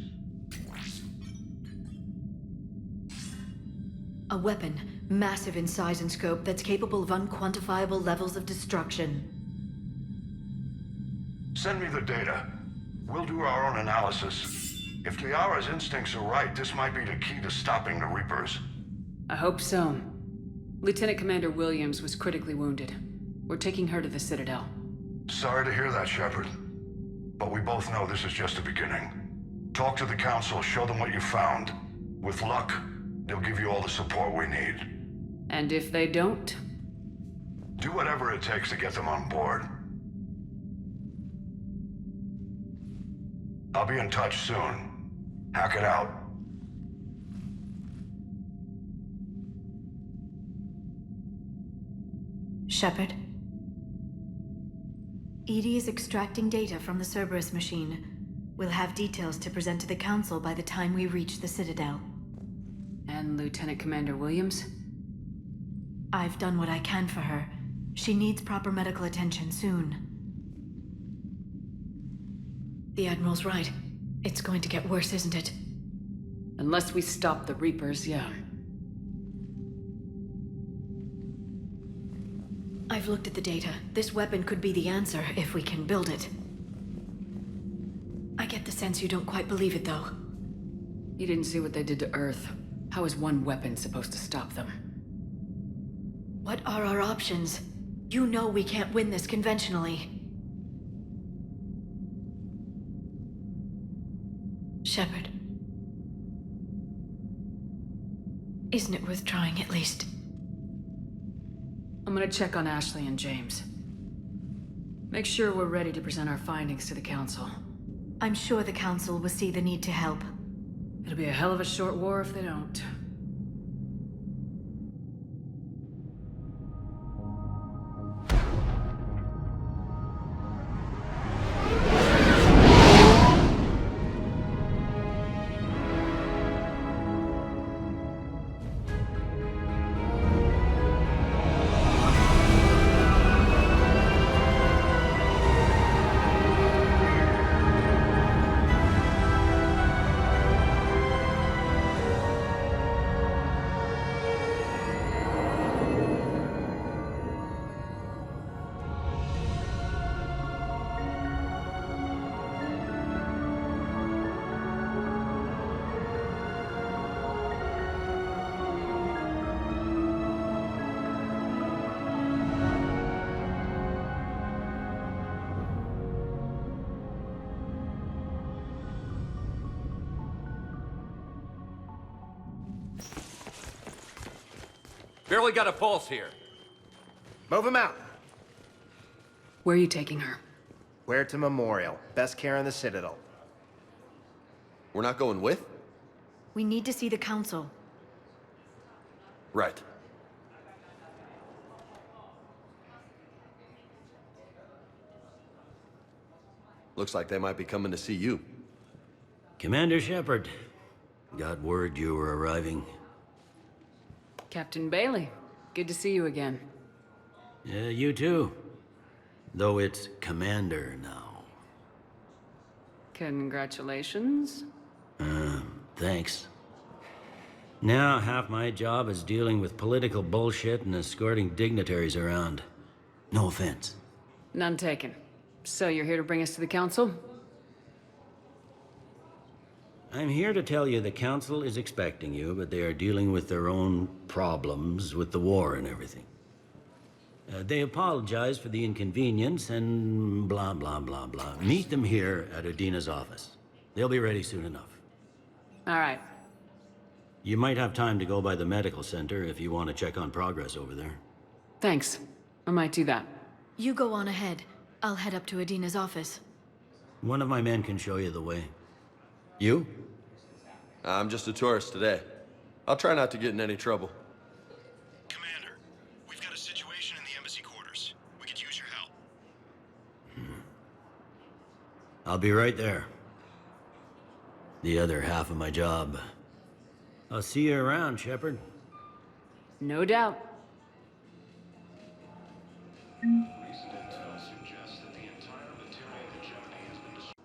A weapon, massive in size and scope, that's capable of unquantifiable levels of destruction. Send me the data. We'll do our own analysis. If Liara's instincts are right, this might be the key to stopping the Reapers. I hope so. Lieutenant Commander Williams was critically wounded. We're taking her to the Citadel. Sorry to hear that, Shepard. But we both know this is just the beginning. Talk to the Council, show them what you found. With luck, they'll give you all the support we need. And if they don't? Do whatever it takes to get them on board. I'll be in touch soon. Hackett out. Shepard? Edie is extracting data from the Cerberus machine. We'll have details to present to the Council by the time we reach the Citadel. And Lieutenant Commander Williams? I've done what I can for her. She needs proper medical attention soon. The Admiral's right. It's going to get worse, isn't it? Unless we stop the Reapers, yeah. I've looked at the data. This weapon could be the answer if we can build it. I get the sense you don't quite believe it, though. You didn't see what they did to Earth. How is one weapon supposed to stop them? What are our options? You know we can't win this conventionally. Shepard. Isn't it worth trying at least? I'm gonna check on Ashley and James. Make sure we're ready to present our findings to the Council. I'm sure the Council will see the need to help. It'll be a hell of a short war if they don't. Barely got a pulse here. Move him out. Where are you taking her? Where to Memorial. Best care in the Citadel. We're not going with? We need to see the Council. Right. Looks like they might be coming to see you. Commander Shepard. Got word you were arriving. Captain Bailey, good to see you again. Yeah, you too. Though it's Commander now. Congratulations. Thanks. Now half my job is dealing with political bullshit and escorting dignitaries around. No offense. None taken. So you're here to bring us to the Council? I'm here to tell you the Council is expecting you, but they are dealing with their own problems with the war and everything. They apologize for the inconvenience and blah, blah, blah, blah. Meet them here at Udina's office. They'll be ready soon enough. All right. You might have time to go by the medical center if you want to check on progress over there. Thanks. I might do that. You go on ahead. I'll head up to Udina's office. One of my men can show you the way. You? I'm just a tourist today. I'll try not to get in any trouble. Commander, we've got a situation in the embassy quarters. We could use your help. I'll be right there. The other half of my job. I'll see you around, Shepard. No doubt. Recent intel suggests that the entire material hegemony has been destroyed.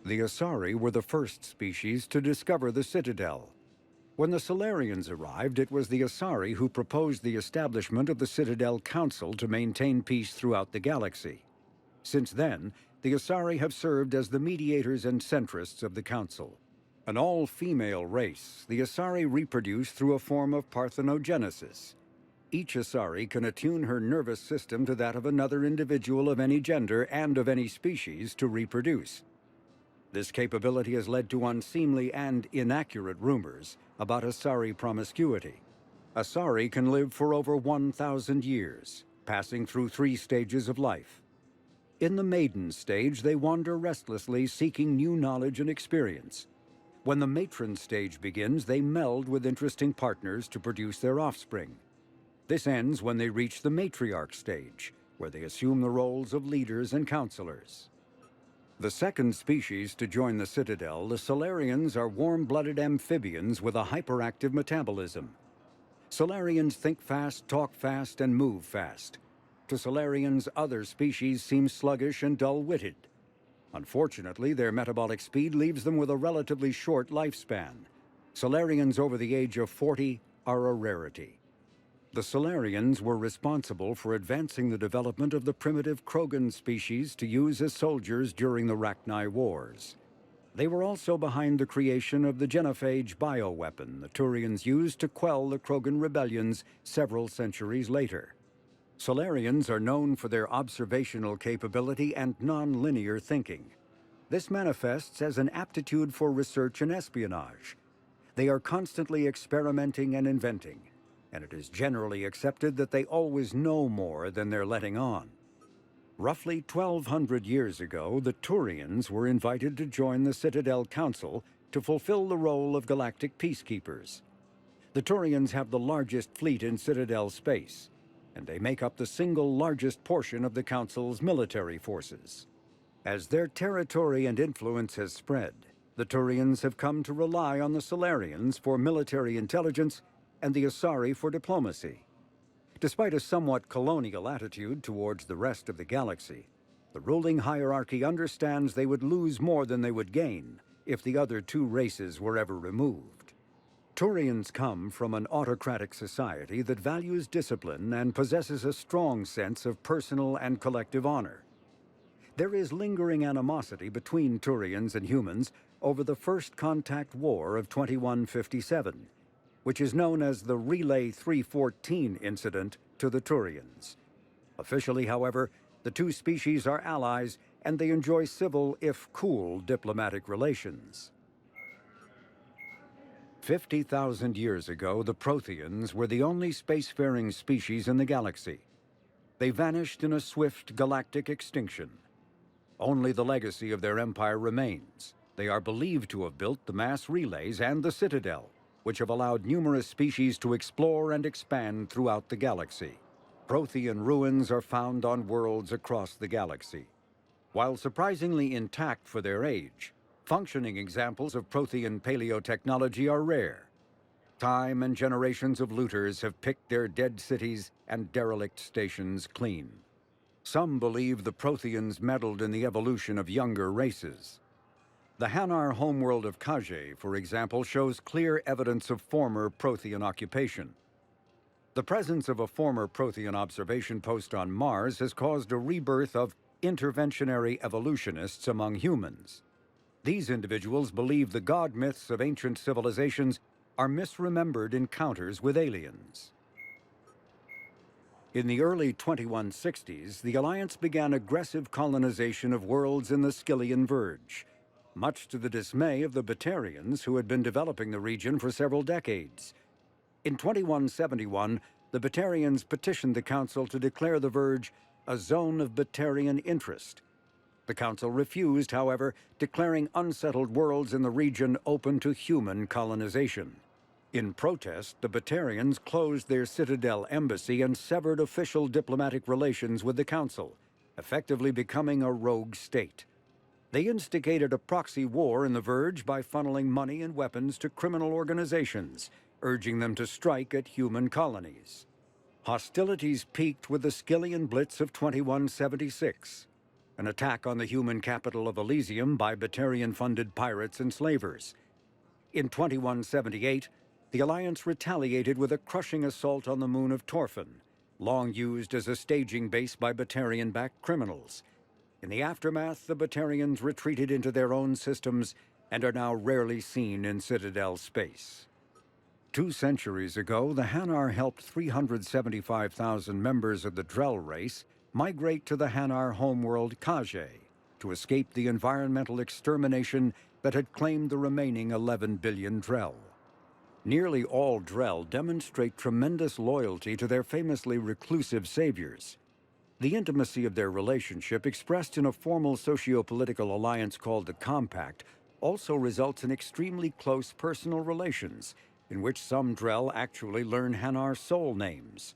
The Asari were the first species to discover the Citadel. When the Solarians arrived, it was the Asari who proposed the establishment of the Citadel Council to maintain peace throughout the galaxy. Since then, the Asari have served as the mediators and centrists of the Council. An all-female race, the Asari reproduce through a form of parthenogenesis. Each Asari can attune her nervous system to that of another individual of any gender and of any species to reproduce. This capability has led to unseemly and inaccurate rumors about Asari promiscuity. Asari can live for over 1,000 years, passing through 3 stages of life. In the maiden stage, they wander restlessly, seeking new knowledge and experience. When the matron stage begins, they meld with interesting partners to produce their offspring. This ends when they reach the matriarch stage, where they assume the roles of leaders and counselors. The second species to join the Citadel, the Solarians, are warm-blooded amphibians with a hyperactive metabolism. Solarians think fast, talk fast, and move fast. To Solarians, other species seem sluggish and dull-witted. Unfortunately, their metabolic speed leaves them with a relatively short lifespan. Solarians over the age of 40 are a rarity. The Solarians were responsible for advancing the development of the primitive Krogan species to use as soldiers during the Rachni Wars. They were also behind the creation of the genophage bioweapon the Turians used to quell the Krogan rebellions several centuries later. Solarians are known for their observational capability and non-linear thinking. This manifests as an aptitude for research and espionage. They are constantly experimenting and inventing, and it is generally accepted that they always know more than they're letting on. Roughly 1,200 years ago, the Turians were invited to join the Citadel Council to fulfill the role of galactic peacekeepers. The Turians have the largest fleet in Citadel space, and they make up the single largest portion of the Council's military forces. As their territory and influence has spread, the Turians have come to rely on the Solarians for military intelligence and the Asari for diplomacy. Despite a somewhat colonial attitude towards the rest of the galaxy, the ruling hierarchy understands they would lose more than they would gain if the other two races were ever removed. Turians come from an autocratic society that values discipline and possesses a strong sense of personal and collective honor. There is lingering animosity between Turians and humans over the First Contact War of 2157, which is known as the Relay 314 incident to the Turians. Officially, however, the two species are allies, and they enjoy civil, if cool, diplomatic relations. 50,000 years ago, the Protheans were the only spacefaring species in the galaxy. They vanished in a swift galactic extinction. Only the legacy of their empire remains. They are believed to have built the mass relays and the Citadel, which have allowed numerous species to explore and expand throughout the galaxy. Prothean ruins are found on worlds across the galaxy. While surprisingly intact for their age, functioning examples of Prothean paleotechnology are rare. Time and generations of looters have picked their dead cities and derelict stations clean. Some believe the Protheans meddled in the evolution of younger races. The Hanar homeworld of Kage, for example, shows clear evidence of former Prothean occupation. The presence of a former Prothean observation post on Mars has caused a rebirth of interventionary evolutionists among humans. These individuals believe the god myths of ancient civilizations are misremembered encounters with aliens. In the early 2160s, the Alliance began aggressive colonization of worlds in the Skyllian Verge, much to the dismay of the Batarians, who had been developing the region for several decades. In 2171, the Batarians petitioned the Council to declare the Verge a zone of Batarian interest. The Council refused, however, declaring unsettled worlds in the region open to human colonization. In protest, the Batarians closed their Citadel embassy and severed official diplomatic relations with the Council, effectively becoming a rogue state. They instigated a proxy war in the Verge by funneling money and weapons to criminal organizations, urging them to strike at human colonies. Hostilities peaked with the Skyllian Blitz of 2176, an attack on the human capital of Elysium by Batarian-funded pirates and slavers. In 2178, the Alliance retaliated with a crushing assault on the moon of Torfan, long used as a staging base by Batarian-backed criminals. In the aftermath, the Batarians retreated into their own systems and are now rarely seen in Citadel space. 2 centuries ago, the Hanar helped 375,000 members of the Drell race migrate to the Hanar homeworld Kage to escape the environmental extermination that had claimed the remaining 11 billion Drell. Nearly all Drell demonstrate tremendous loyalty to their famously reclusive saviors. The intimacy of their relationship, expressed in a formal socio-political alliance called the Compact, also results in extremely close personal relations, in which some Drell actually learn Hanar soul names.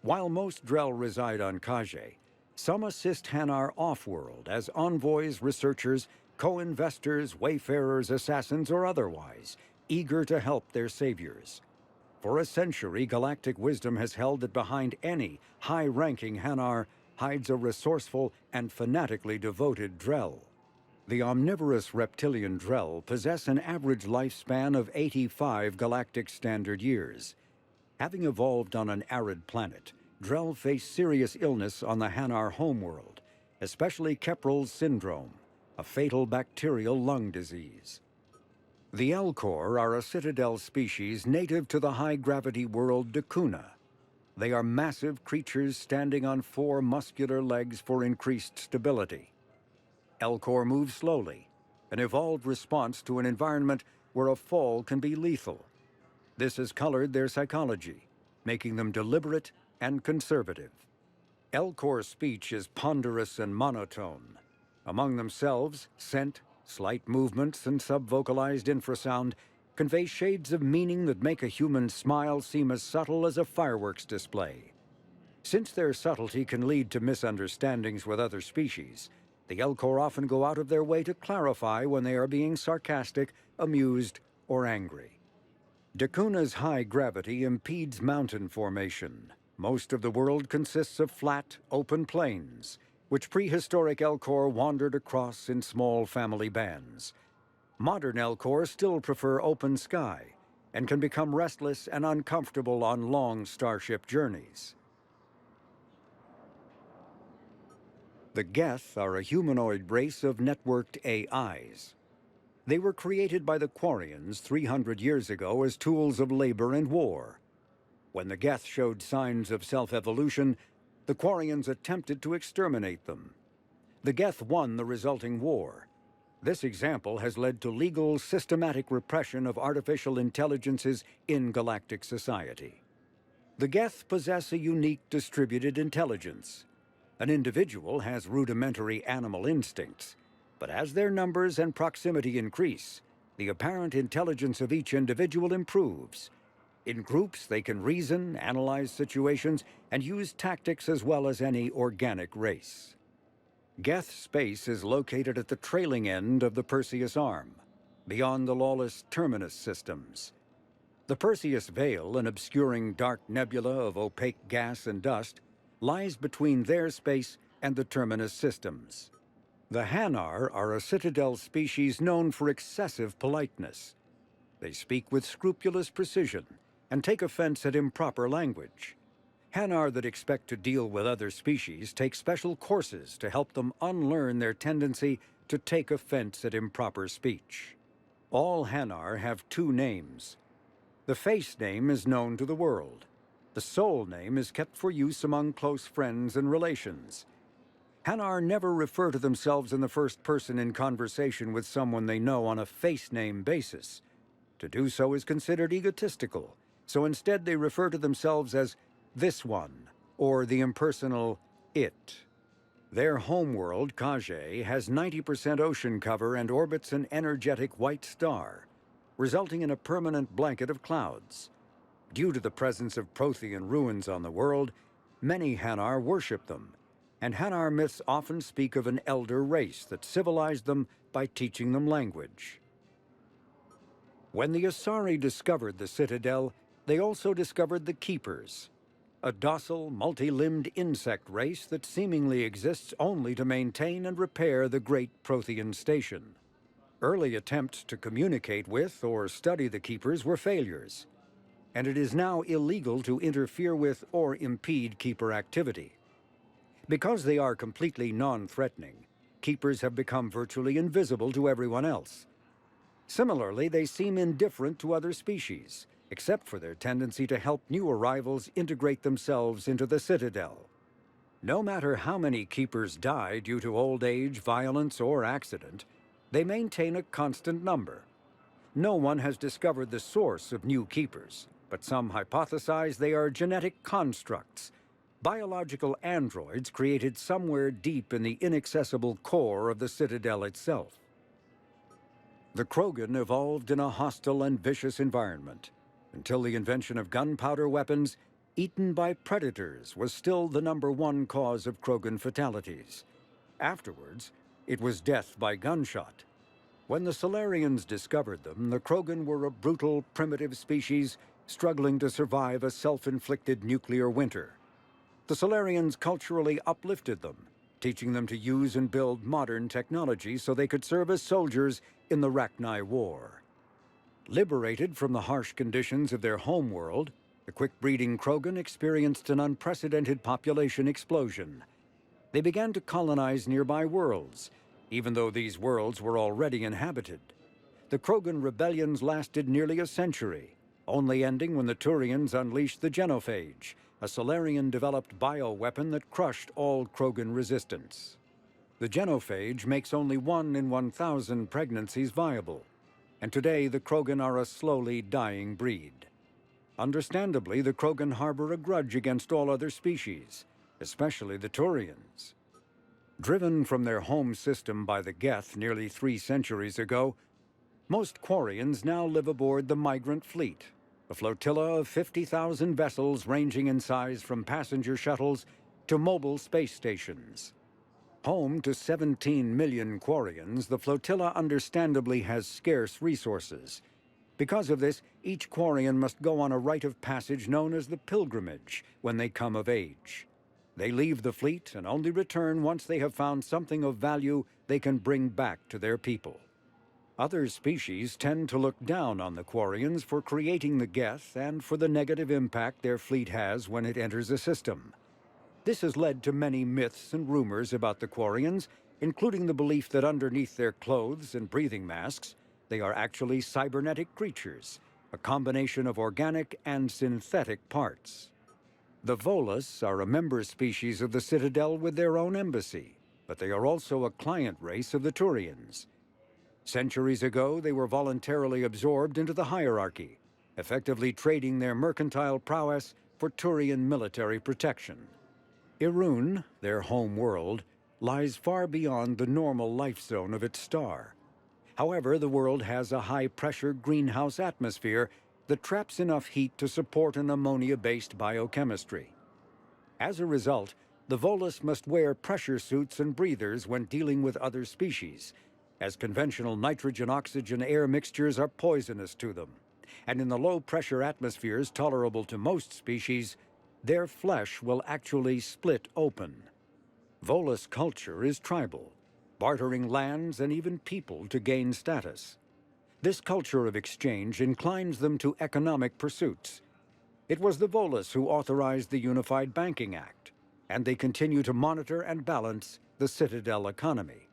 While most Drell reside on Kage, some assist Hanar off-world as envoys, researchers, co-investors, wayfarers, assassins, or otherwise, eager to help their saviors. For a century, galactic wisdom has held that behind any high-ranking Hanar hides a resourceful and fanatically devoted Drell. The omnivorous reptilian Drell possess an average lifespan of 85 galactic standard years. Having evolved on an arid planet, Drell face serious illness on the Hanar homeworld, especially Kepral's syndrome, a fatal bacterial lung disease. The Elcor are a Citadel species native to the high-gravity world Dakuna. They are massive creatures standing on 4 muscular legs for increased stability. Elcor move slowly, an evolved response to an environment where a fall can be lethal. This has colored their psychology, making them deliberate and conservative. Elcor speech is ponderous and monotone. Among themselves, scent, slight movements, and sub-vocalized infrasound convey shades of meaning that make a human smile seem as subtle as a fireworks display. Since their subtlety can lead to misunderstandings with other species, the Elcor often go out of their way to clarify when they are being sarcastic, amused, or angry. Dakuna's high gravity impedes mountain formation. Most of the world consists of flat, open plains, which prehistoric Elcor wandered across in small family bands. Modern Elcor still prefer open sky and can become restless and uncomfortable on long starship journeys. The Geth are a humanoid race of networked AIs. They were created by the Quarians 300 years ago as tools of labor and war. When the Geth showed signs of self-evolution, the Quarians attempted to exterminate them. The Geth won the resulting war. This example has led to legal, systematic repression of artificial intelligences in galactic society. The Geth possess a unique distributed intelligence. An individual has rudimentary animal instincts, but as their numbers and proximity increase, the apparent intelligence of each individual improves. In groups, they can reason, analyze situations, and use tactics as well as any organic race. Geth space is located at the trailing end of the Perseus Arm, beyond the lawless Terminus systems. The Perseus Veil, an obscuring dark nebula of opaque gas and dust, lies between their space and the Terminus systems. The Hanar are a Citadel species known for excessive politeness. They speak with scrupulous precision and take offense at improper language. Hanar that expect to deal with other species take special courses to help them unlearn their tendency to take offense at improper speech. All Hanar have 2 names. The face name is known to the world. The soul name is kept for use among close friends and relations. Hanar never refer to themselves in the first person in conversation with someone they know on a face name basis. To do so is considered egotistical, so instead they refer to themselves as this one, or the impersonal it. Their homeworld, Kage, has 90% ocean cover and orbits an energetic white star, resulting in a permanent blanket of clouds. Due to the presence of Prothean ruins on the world, many Hanar worship them, and Hanar myths often speak of an elder race that civilized them by teaching them language. When the Asari discovered the Citadel, they also discovered the Keepers, a docile, multi-limbed insect race that seemingly exists only to maintain and repair the great Prothean station. Early attempts to communicate with or study the Keepers were failures, and it is now illegal to interfere with or impede Keeper activity. Because they are completely non-threatening, Keepers have become virtually invisible to everyone else. Similarly, they seem indifferent to other species, except for their tendency to help new arrivals integrate themselves into the Citadel. No matter how many Keepers die due to old age, violence, or accident, they maintain a constant number. No one has discovered the source of new Keepers, but some hypothesize they are genetic constructs, biological androids created somewhere deep in the inaccessible core of the Citadel itself. The Krogan evolved in a hostile and vicious environment. Until the invention of gunpowder weapons, eaten by predators was still the #1 cause of Krogan fatalities. Afterwards, it was death by gunshot. When the Solarians discovered them, the Krogan were a brutal, primitive species struggling to survive a self-inflicted nuclear winter. The Solarians culturally uplifted them, teaching them to use and build modern technology so they could serve as soldiers in the Rachni War. Liberated from the harsh conditions of their homeworld, the quick-breeding Krogan experienced an unprecedented population explosion. They began to colonize nearby worlds, even though these worlds were already inhabited. The Krogan rebellions lasted nearly a century, only ending when the Turians unleashed the genophage, a Solarian-developed bioweapon that crushed all Krogan resistance. The genophage makes only 1 in 1,000 pregnancies viable, and today the Krogan are a slowly dying breed. Understandably, the Krogan harbor a grudge against all other species, especially the Turians. Driven from their home system by the Geth nearly 3 centuries ago, most Quarians now live aboard the Migrant Fleet, a flotilla of 50,000 vessels ranging in size from passenger shuttles to mobile space stations. Home to 17 million Quarians, the flotilla understandably has scarce resources. Because of this, each Quarian must go on a rite of passage known as the pilgrimage when they come of age. They leave the fleet and only return once they have found something of value they can bring back to their people. Other species tend to look down on the Quarians for creating the Geth and for the negative impact their fleet has when it enters a system. This has led to many myths and rumors about the Quarians, including the belief that underneath their clothes and breathing masks, they are actually cybernetic creatures, a combination of organic and synthetic parts. The Volus are a member species of the Citadel with their own embassy, but they are also a client race of the Turians. Centuries ago, they were voluntarily absorbed into the hierarchy, effectively trading their mercantile prowess for Turian military protection. Irun, their home world, lies far beyond the normal life zone of its star. However, the world has a high-pressure greenhouse atmosphere that traps enough heat to support an ammonia-based biochemistry. As a result, the Volus must wear pressure suits and breathers when dealing with other species, as conventional nitrogen-oxygen air mixtures are poisonous to them, and in the low-pressure atmospheres tolerable to most species, their flesh will actually split open. Volus culture is tribal, bartering lands and even people to gain status. This culture of exchange inclines them to economic pursuits. It was the Volus who authorized the Unified Banking Act, and they continue to monitor and balance the Citadel economy.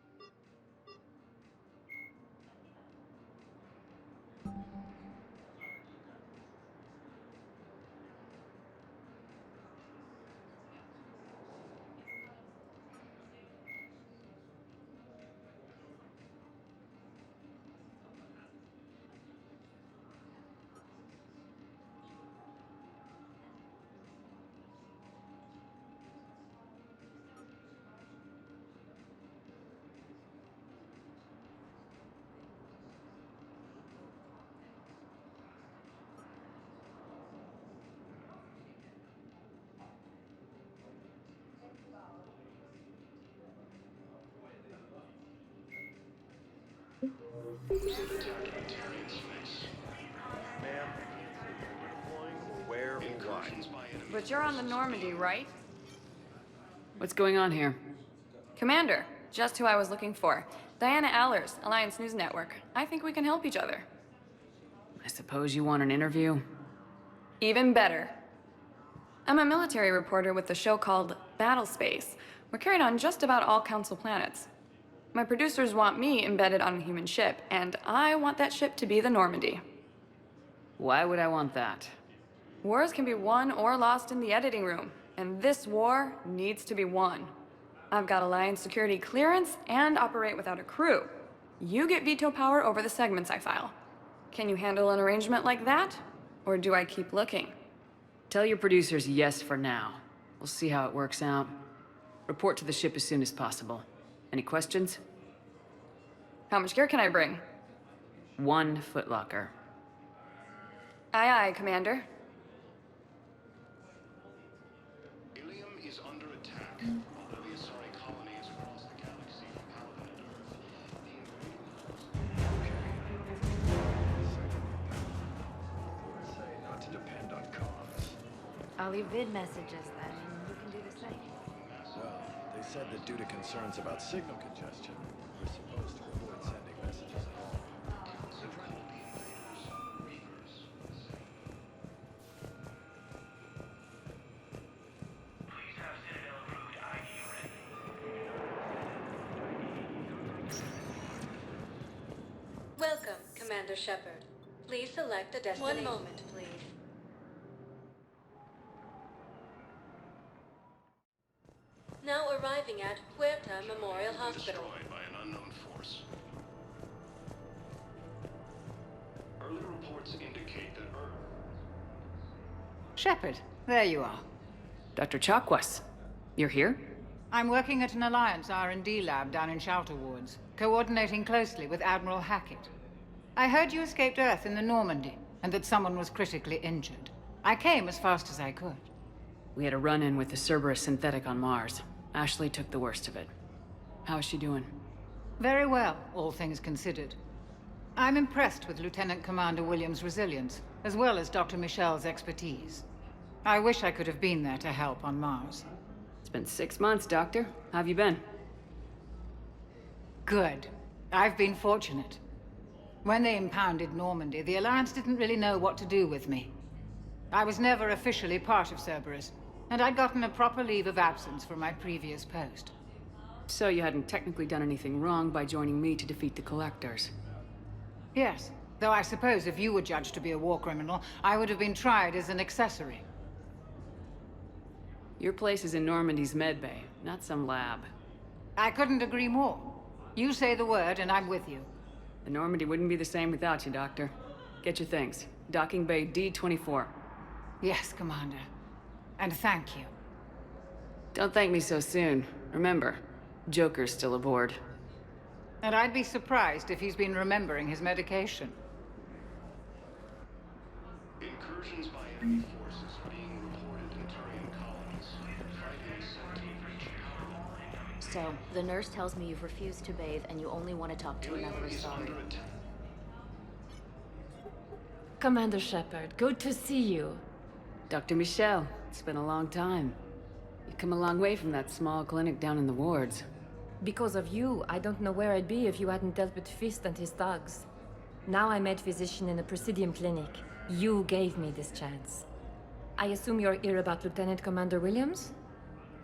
Ma'am, where or why? But you're on the Normandy, right? What's going on here? Commander, just who I was looking for. Diana Allers, Alliance News Network. I think we can help each other. I suppose you want an interview? Even better. I'm a military reporter with the show called Battle Space. We're carried on just about all Council planets. My producers want me embedded on a human ship, and I want that ship to be the Normandy. Why would I want that? Wars can be won or lost in the editing room, and this war needs to be won. I've got Alliance security clearance and operate without a crew. You get veto power over the segments I file. Can you handle an arrangement like that? Or do I keep looking? Tell your producers yes for now. We'll see how it works out. Report to the ship as soon as possible. Any questions? How much gear can I bring? 1 footlocker. Aye, aye, Commander. Ilium is under attack. Although the Asari colonies across the galaxy are powered at Say not to depend on comms. I'll leave vid messages then, and you can do the same. Well, they said that due to concerns about signal congestion, we're supposed to avoid sending messages at all. Commander Shepard, please select a destination. 1 moment, please. Now arriving at Puerta Memorial Hospital. Destroyed by an unknown force. Early reports indicate that Earth... Shepard, there you are. Dr. Chakwas, you're here? I'm working at an Alliance R&D lab down in Shelter Wards, coordinating closely with Admiral Hackett. I heard you escaped Earth in the Normandy, and that someone was critically injured. I came as fast as I could. We had a run-in with the Cerberus synthetic on Mars. Ashley took the worst of it. How is she doing? Very well, all things considered. I'm impressed with Lieutenant Commander Williams' resilience, as well as Dr. Michel's expertise. I wish I could have been there to help on Mars. It's been 6 months, Doctor. How have you been? Good. I've been fortunate. When they impounded Normandy, the Alliance didn't really know what to do with me. I was never officially part of Cerberus, and I'd gotten a proper leave of absence from my previous post. So you hadn't technically done anything wrong by joining me to defeat the Collectors? Yes, though I suppose if you were judged to be a war criminal, I would have been tried as an accessory. Your place is in Normandy's medbay, not some lab. I couldn't agree more. You say the word and I'm with you. The Normandy wouldn't be the same without you, Doctor. Get your things. Docking Bay D-24. Yes, Commander. And thank you. Don't thank me so soon. Remember, Joker's still aboard. And I'd be surprised if he's been remembering his medication. Incursions by enemy forces being reported in Turian colonies. Fighting Sanctum. So, the nurse tells me you've refused to bathe and you only want to talk to another Asari. Commander Shepard, good to see you. Dr. Michel, it's been a long time. You've come a long way from that small clinic down in the wards. Because of you, I don't know where I'd be if you hadn't dealt with Fist and his thugs. Now I'm med physician in a Presidium clinic. You gave me this chance. I assume you're here about Lieutenant Commander Williams?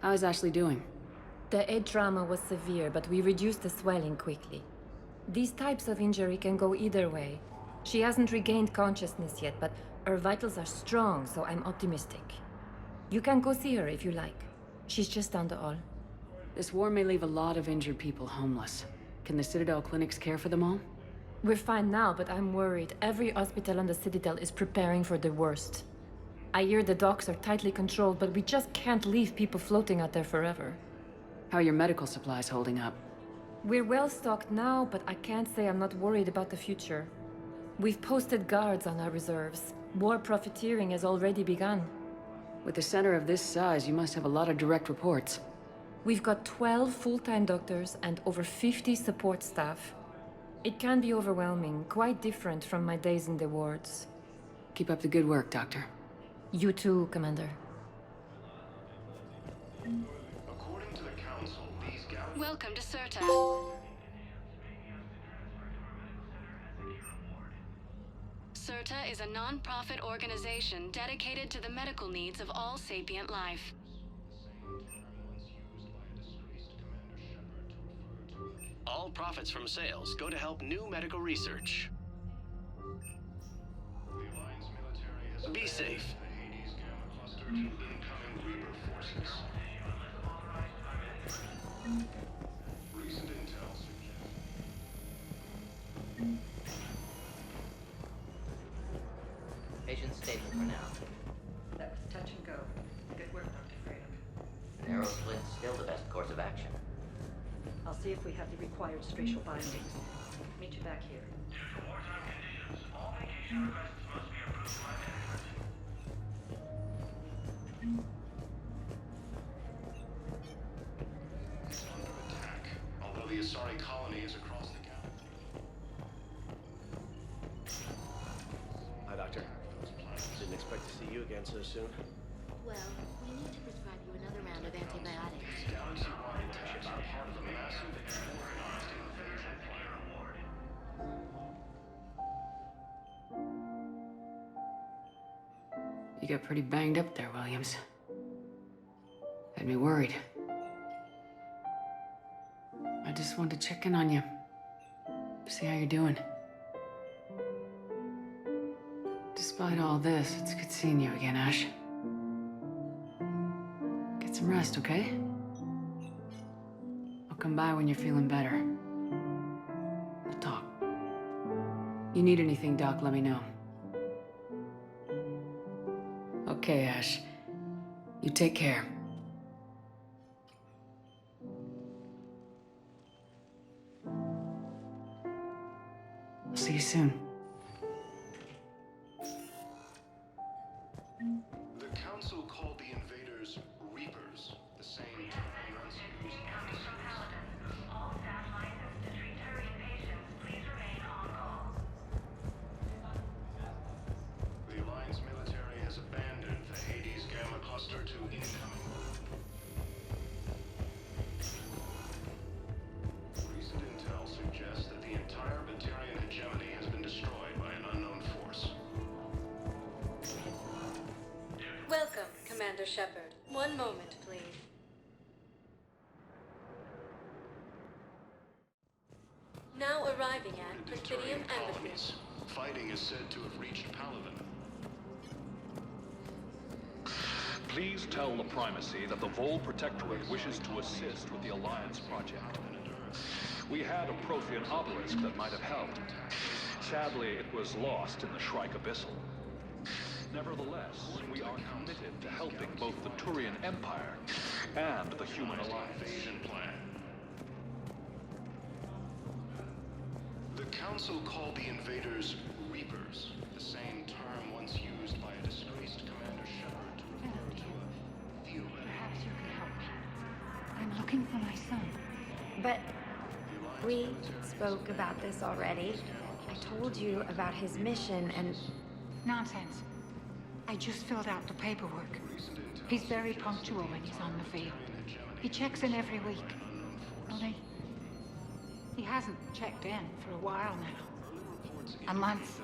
How is Ashley doing? The head trauma was severe, but we reduced the swelling quickly. These types of injury can go either way. She hasn't regained consciousness yet, but her vitals are strong, so I'm optimistic. You can go see her if you like. She's just down the hall. This war may leave a lot of injured people homeless. Can the Citadel clinics care for them all? We're fine now, but I'm worried. Every hospital on the Citadel is preparing for the worst. I hear the docks are tightly controlled, but we just can't leave people floating out there forever. How are your medical supplies holding up? We're well stocked now, but I can't say I'm not worried about the future. We've posted guards on our reserves. War profiteering has already begun. With a center of this size, you must have a lot of direct reports. We've got 12 full-time doctors and over 50 support staff. It can be overwhelming, quite different from my days in the wards. Keep up the good work, Doctor. You too, Commander. According to the Council, these galaxies... Welcome to Certa. Certa is a non-profit organization dedicated to the medical needs of all sapient life. All profits from sales go to help new medical research. Be safe. Recent intel Patient stable for now. That was touch and go. Good work, Dr. Fredo. Narrow split's still the best course of action. I'll see if we have the required spatial bindings. Meet you back here. All vacation requests must be approved by management. is under attack, although the Asari colony is across the galaxy. Hi, Doctor. Didn't expect to see you again so soon. Well, we need to prescribe you another round of antibiotics. These galaxy-wide attacks are part of a massive and organized invasion plan. You got pretty banged up there, Williams. Had me worried. I just wanted to check in on you. See how you're doing. Despite all this, it's good seeing you again, Ash. Get some rest, okay? I'll come by when you're feeling better. We'll talk. You need anything, Doc, let me know. Okay, Ash. You take care. I'll see you soon. The Council called the invaders Reapers, the same term once used by All staff licensed to treat Turian patients, please remain on call. The Alliance military has abandoned the Hades Gamma Cluster to incoming. Recent intel suggests that the entire Batarian hegemony has been destroyed by an unknown force. Welcome, Commander Shepard. One moment, please. Now arriving at Prothean Embassy. Colonies. Fighting is said to have reached Palaven. Please tell the Primacy that the Vol Protectorate wishes to assist with the Alliance project. We had a Prothean obelisk that might have helped. Sadly, it was lost in the Shrike Abyssal. Nevertheless, we are committed to helping both the Turian Empire and the Human Alliance. The Council called the invaders Reapers, the same term once used by a disgraced Commander Shepard to refer to a few. Perhaps you can help me. I'm looking for my son. But we spoke about this already. I told you about his mission and... Nonsense. I just filled out the paperwork. He's very punctual when he's on the field. He checks in every week. Only, he hasn't checked in for a while now. A month.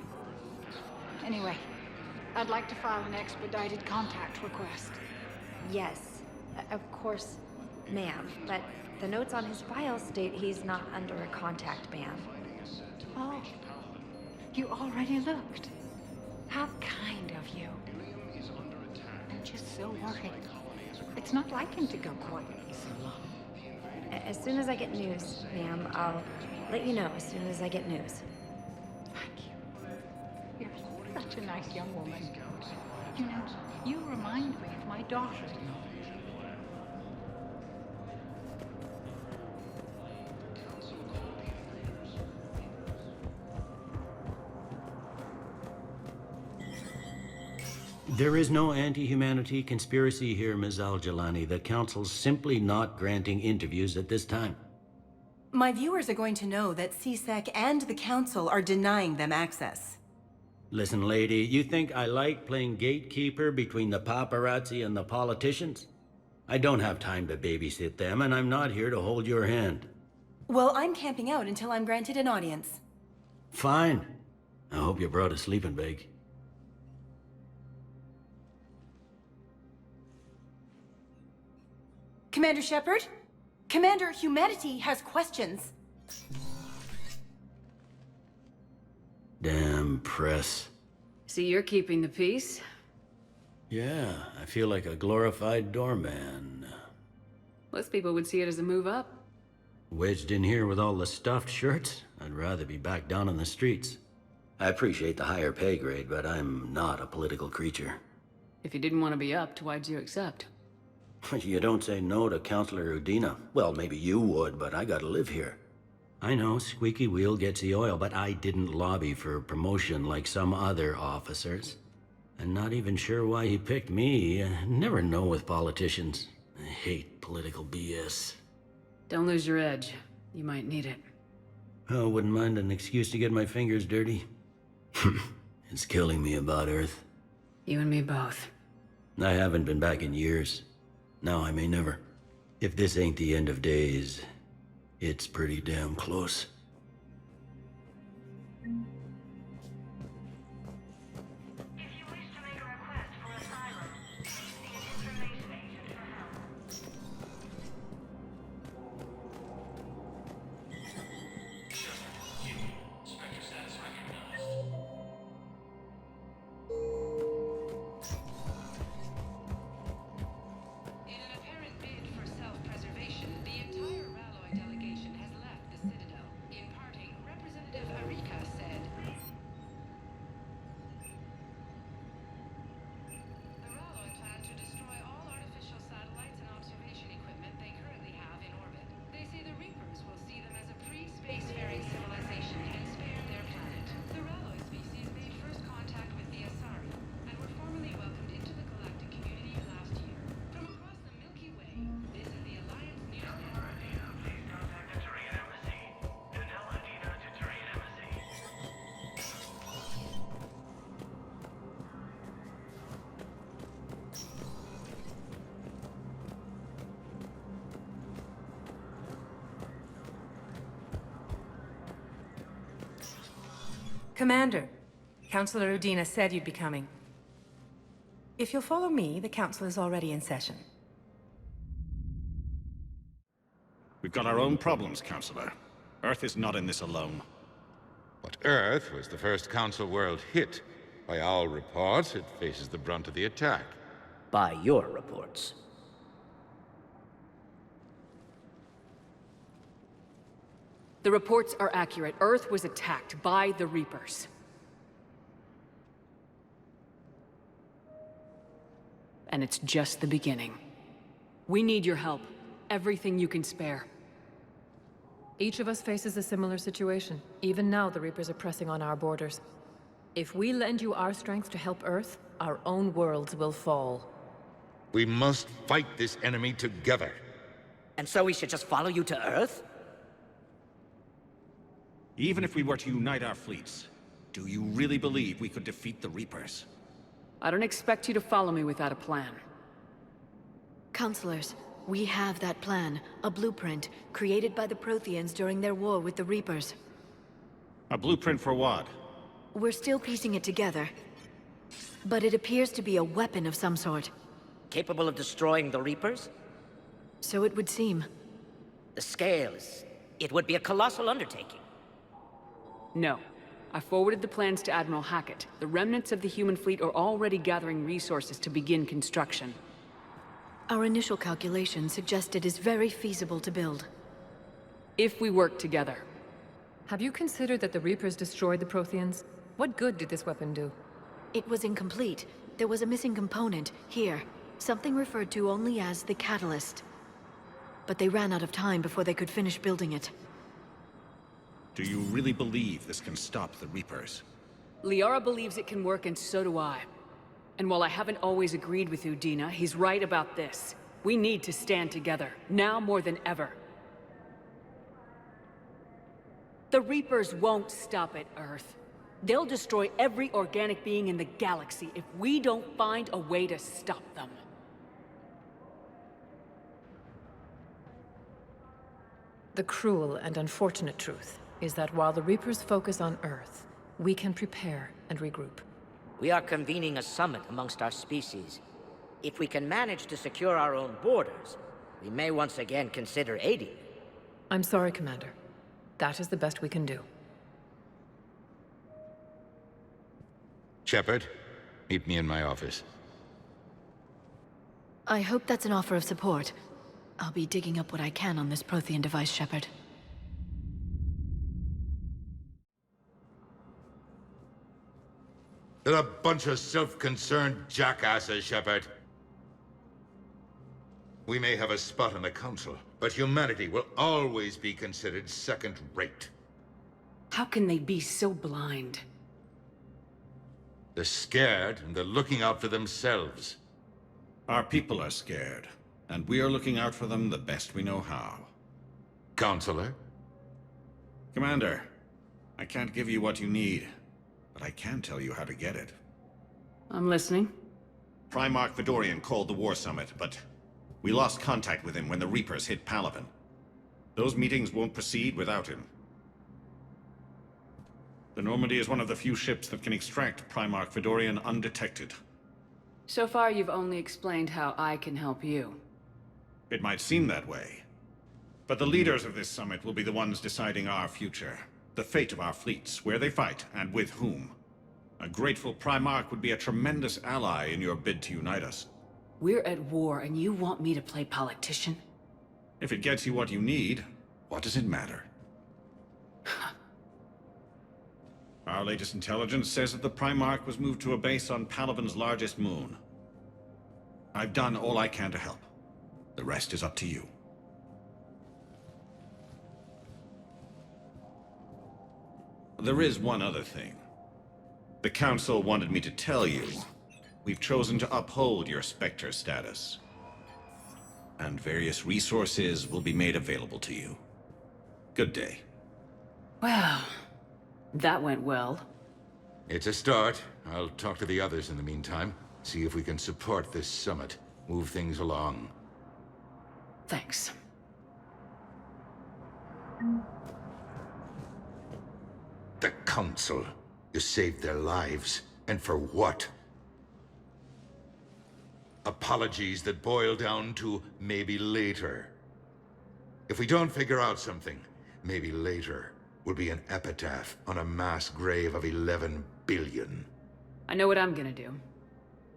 Anyway, I'd like to file an expedited contact request. Yes, of course, ma'am. But the notes on his file state he's not under a contact ban. Oh, you already looked. How kind of you. I'm just so worried. It's not like him to go quietly so long. As soon as I get news, ma'am, I'll let you know as soon as I get news. Thank you. You're such a nice young woman. You know, you remind me of my daughter. There is no anti-humanity conspiracy here, Ms. Al-Jalani. The Council's simply not granting interviews at this time. My viewers are going to know that CSEC and the Council are denying them access. Listen, lady, you think I like playing gatekeeper between the paparazzi and the politicians? I don't have time to babysit them, and I'm not here to hold your hand. Well, I'm camping out until I'm granted an audience. Fine. I hope you brought a sleeping bag. Commander Shepard? Commander, humanity has questions. Damn press. See, you're keeping the peace? Yeah, I feel like a glorified doorman. Most people would see it as a move up. Wedged in here with all the stuffed shirts? I'd rather be back down on the streets. I appreciate the higher pay grade, but I'm not a political creature. If you didn't want to be upped, why'd you accept? You don't say no to Counselor Udina. Well, maybe you would, but I gotta live here. I know, squeaky wheel gets the oil, but I didn't lobby for promotion like some other officers. I'm not even sure why he picked me. I never know with politicians. I hate political BS. Don't lose your edge. You might need it. Oh, wouldn't mind an excuse to get my fingers dirty. It's killing me about Earth. You and me both. I haven't been back in years. Now I may never. If this ain't the end of days, it's pretty damn close. Commander, Councilor Udina said you'd be coming. If you'll follow me, the council is already in session. We've got our own problems, Counselor. Earth is not in this alone. But Earth was the first Council world hit. By all reports, it faces the brunt of the attack. By your reports. The reports are accurate. Earth was attacked by the Reapers. And it's just the beginning. We need your help. Everything you can spare. Each of us faces a similar situation. Even now, the Reapers are pressing on our borders. If we lend you our strength to help Earth, our own worlds will fall. We must fight this enemy together. And so we should just follow you to Earth? Even if we were to unite our fleets, do you really believe we could defeat the Reapers? I don't expect you to follow me without a plan. Counselors, we have that plan. A blueprint, created by the Protheans during their war with the Reapers. A blueprint for what? We're still piecing it together. But it appears to be a weapon of some sort. Capable of destroying the Reapers? So it would seem. The scale is... it would be a colossal undertaking. No. I forwarded the plans to Admiral Hackett. The remnants of the human fleet are already gathering resources to begin construction. Our initial calculations suggest it is very feasible to build. If we work together. Have you considered that the Reapers destroyed the Protheans? What good did this weapon do? It was incomplete. There was a missing component, here. Something referred to only as the catalyst. But they ran out of time before they could finish building it. Do you really believe this can stop the Reapers? Liara believes it can work, and so do I. And while I haven't always agreed with Udina, he's right about this. We need to stand together, now more than ever. The Reapers won't stop at Earth. They'll destroy every organic being in the galaxy if we don't find a way to stop them. The cruel and unfortunate truth is that while the Reapers focus on Earth, we can prepare and regroup. We are convening a summit amongst our species. If we can manage to secure our own borders, we may once again consider aiding. I'm sorry, Commander. That is the best we can do. Shepard, meet me in my office. I hope that's an offer of support. I'll be digging up what I can on this Prothean device, Shepard. They're a bunch of self-concerned jackasses, Shepard. We may have a spot in the Council, but humanity will always be considered second-rate. How can they be so blind? They're scared, and they're looking out for themselves. Our people are scared, and we are looking out for them the best we know how. Counselor? Commander, I can't give you what you need, but I can tell you how to get it. I'm listening. Primarch Fedorian called the War Summit, but we lost contact with him when the Reapers hit Palaven. Those meetings won't proceed without him. The Normandy is one of the few ships that can extract Primarch Fedorian undetected. So far, you've only explained how I can help you. It might seem that way. But the leaders of this summit will be the ones deciding our future. The fate of our fleets, where they fight, and with whom. A grateful Primarch would be a tremendous ally in your bid to unite us. We're at war, and you want me to play politician? If it gets you what you need, what does it matter? Our latest intelligence says that the Primarch was moved to a base on Palaven's largest moon. I've done all I can to help. The rest is up to you. There is one other thing. The Council wanted me to tell you, we've chosen to uphold your Spectre status. And various resources will be made available to you. Good day. Well, that went well. It's a start. I'll talk to the others in the meantime. See if we can support this summit. Move things along. Thanks. The Council. You saved their lives. And for what? Apologies that boil down to maybe later. If we don't figure out something, maybe later will be an epitaph on a mass grave of 11 billion. I know what I'm gonna do.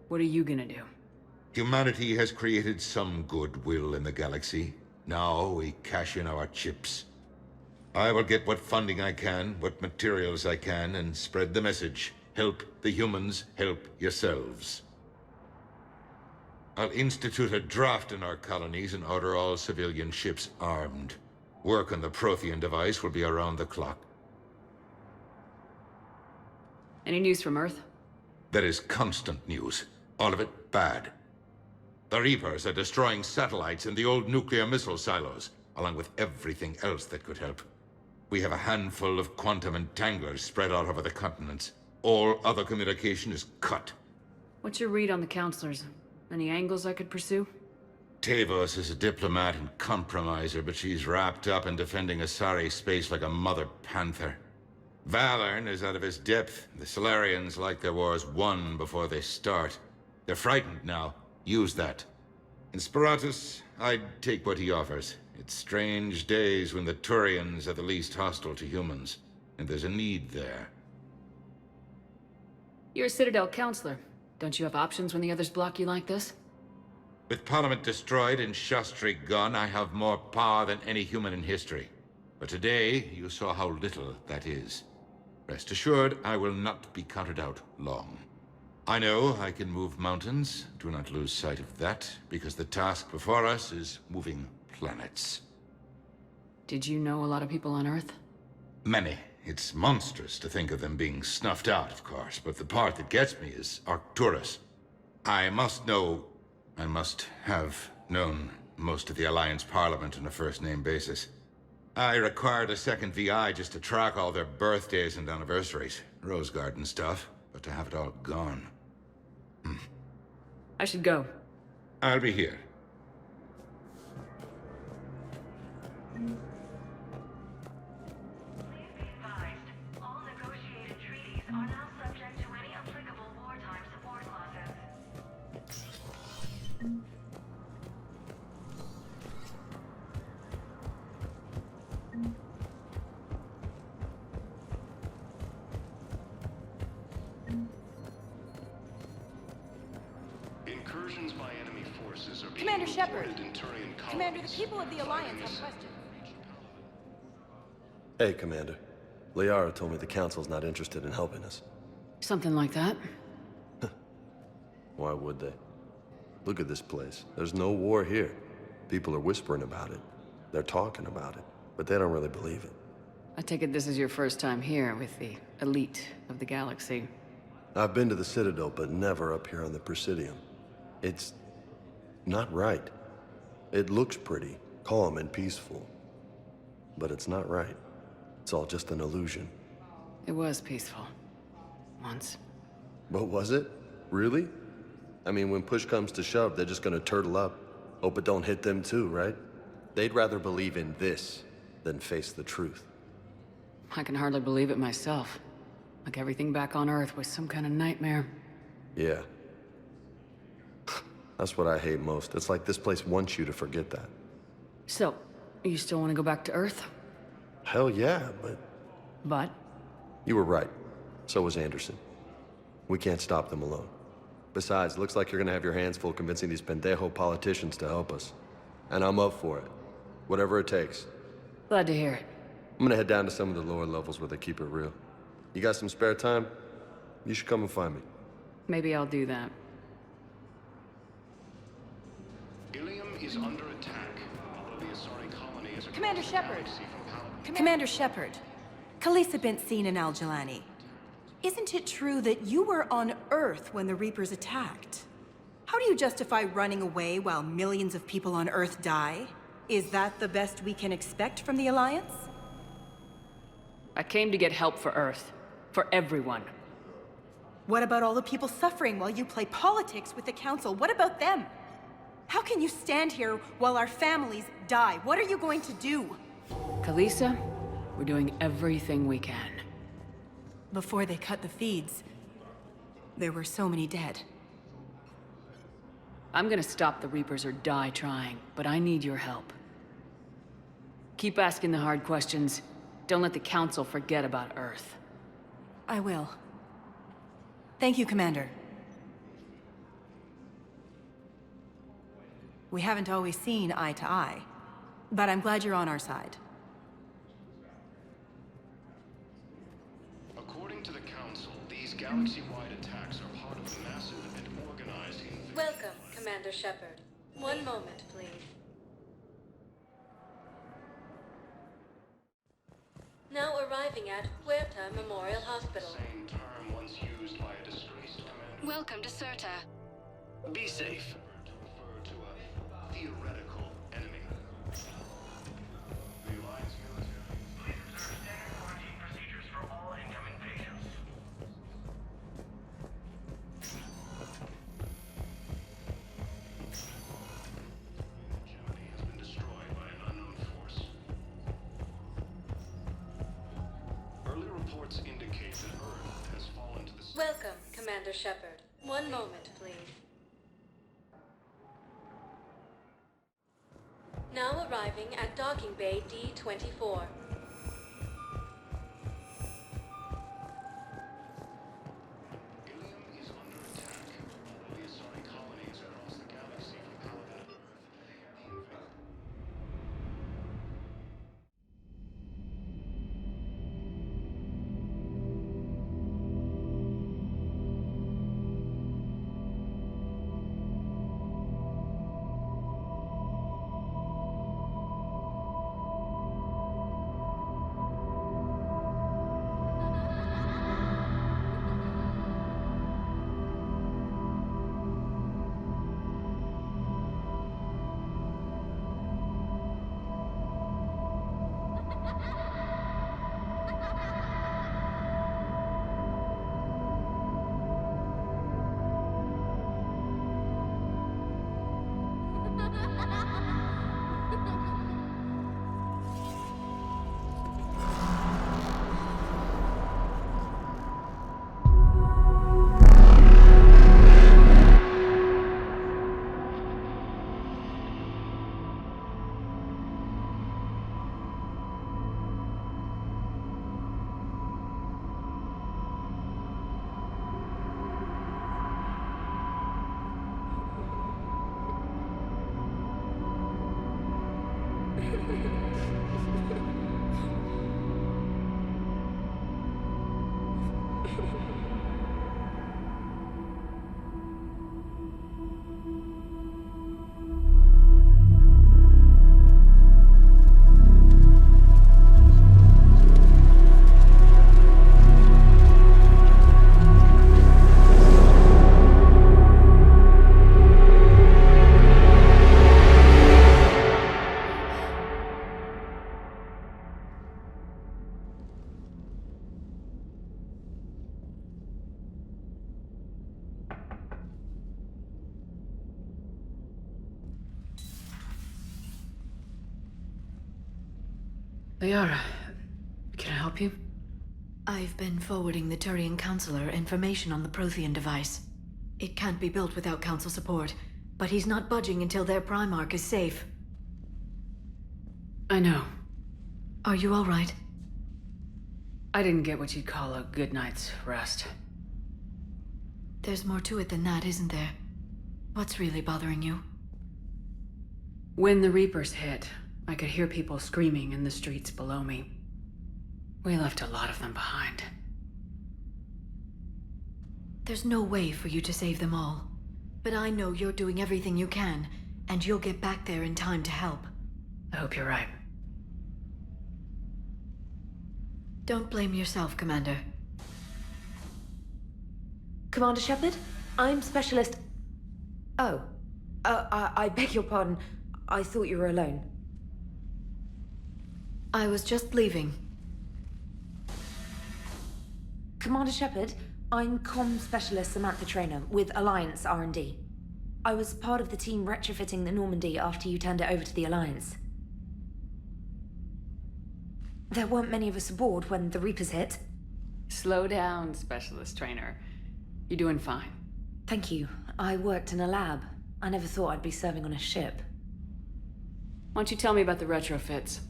What are you gonna do? Humanity has created some goodwill in the galaxy. Now we cash in our chips. I will get what funding I can, what materials I can, and spread the message. Help the humans, help yourselves. I'll institute a draft in our colonies and order all civilian ships armed. Work on the Prothean device will be around the clock. Any news from Earth? There is constant news. All of it bad. The Reapers are destroying satellites and the old nuclear missile silos, along with everything else that could help. We have a handful of quantum entanglers spread out over the continents. All other communication is cut. What's your read on the counselors? Any angles I could pursue? Tavos is a diplomat and compromiser, but she's wrapped up in defending Asari space like a mother panther. Valorn is out of his depth. The Solarians like their wars won before they start. They're frightened now. Use that. In Sparatus, I'd take what he offers. It's strange days when the Turians are the least hostile to humans, and there's a need there. You're a Citadel counselor. Don't you have options when the others block you like this? With Parliament destroyed and Shastri gone, I have more power than any human in history. But today, you saw how little that is. Rest assured, I will not be counted out long. I know I can move mountains. Do not lose sight of that, because the task before us is moving planets. Did you know a lot of people on Earth? Many. It's monstrous to think of them being snuffed out, of course, but the part that gets me is Arcturus. I must know, I must have known most of the Alliance Parliament on a first-name basis. I required a second VI just to track all their birthdays and anniversaries. Rose Garden stuff, but to have it all gone. I should go. I'll be here. Incursions by enemy forces are being Commander Shepard. reported in Turian colonies. Commander, the people of the Alliance have questions. Hey, Commander. Liara told me the Council's not interested in helping us. Something like that. Why would they? Look at this place. There's no war here. People are whispering about it. They're talking about it, but they don't really believe it. I take it this is your first time here with the elite of the galaxy. I've been to the Citadel, but never up here on the Presidium. It's not right. It looks pretty, calm and peaceful, but it's not right. It's all just an illusion. It was peaceful. Once. But was it? Really? I mean, when push comes to shove, they're just gonna turtle up. Hope it don't hit them too, right? They'd rather believe in this than face the truth. I can hardly believe it myself. Like everything back on Earth was some kind of nightmare. Yeah. That's what I hate most. It's like this place wants you to forget that. So, you still want to go back to Earth? Hell yeah, but... But? You were right. So was Anderson. We can't stop them alone. Besides, looks like you're gonna have your hands full convincing these pendejo politicians to help us. And I'm up for it. Whatever it takes. Glad to hear it. I'm gonna head down to some of the lower levels where they keep it real. You got some spare time? You should come and find me. Maybe I'll do that. Ilium is under attack, although the Asari colony is across Commander the Shepard. galaxy from Pal- Commander Shepard, Khaleesa bint Seen and Al-Jalani. Isn't it true that you were on Earth when the Reapers attacked? How do you justify running away while millions of people on Earth die? Is that the best we can expect from the Alliance? I came to get help for Earth. For everyone. What about all the people suffering while you play politics with the Council? What about them? How can you stand here while our families die? What are you going to do? Khaleesa, we're doing everything we can. before they cut the feeds, there were so many dead. I'm gonna stop the Reapers or die trying, but I need your help. Keep asking the hard questions. Don't let the Council forget about Earth. I will. Thank you, Commander. We haven't always seen eye to eye, but I'm glad you're on our side. According to the Council, these galaxy-wide attacks are part of a massive and organized invasion. Welcome, Commander Shepard. One moment, please. Now arriving at Huerta Memorial Hospital. Same term once used by a disgraced commander. Welcome to Certa. Be safe. To refer to a theoretical enemy. The Alliance military. Please observe standard quarantine procedures for all incoming patients. Hegemony has been destroyed by an unknown force. Early reports indicate that Earth has fallen to the... Welcome, Commander Shepard. One moment, please. Now arriving at Docking Bay D-24. Ilium is under attack. The Asari colonies across the galaxy from Paladin to Earth. Liara, can I help you? I've been forwarding the Turian Counselor information on the Prothean device. It can't be built without Council support, but he's not budging until their Primarch is safe. I know. Are you all right? I didn't get what you'd call a good night's rest. There's more to it than that, isn't there? What's really bothering you? When the Reapers hit, I could hear people screaming in the streets below me. We left a lot of them behind. There's no way for you to save them all. But I know you're doing everything you can, and you'll get back there in time to help. I hope you're right. Don't blame yourself, Commander. Commander Shepard, I'm Specialist... Oh. I beg your pardon. I thought you were alone. I was just leaving. Commander Shepard, I'm Comm Specialist Samantha Traynor with Alliance R&D. I was part of the team retrofitting the Normandy after you turned it over to the Alliance. There weren't many of us aboard when the Reapers hit. Slow down, Specialist Trainer. You're doing fine. Thank you. I worked in a lab. I never thought I'd be serving on a ship. Why don't you tell me about the retrofits?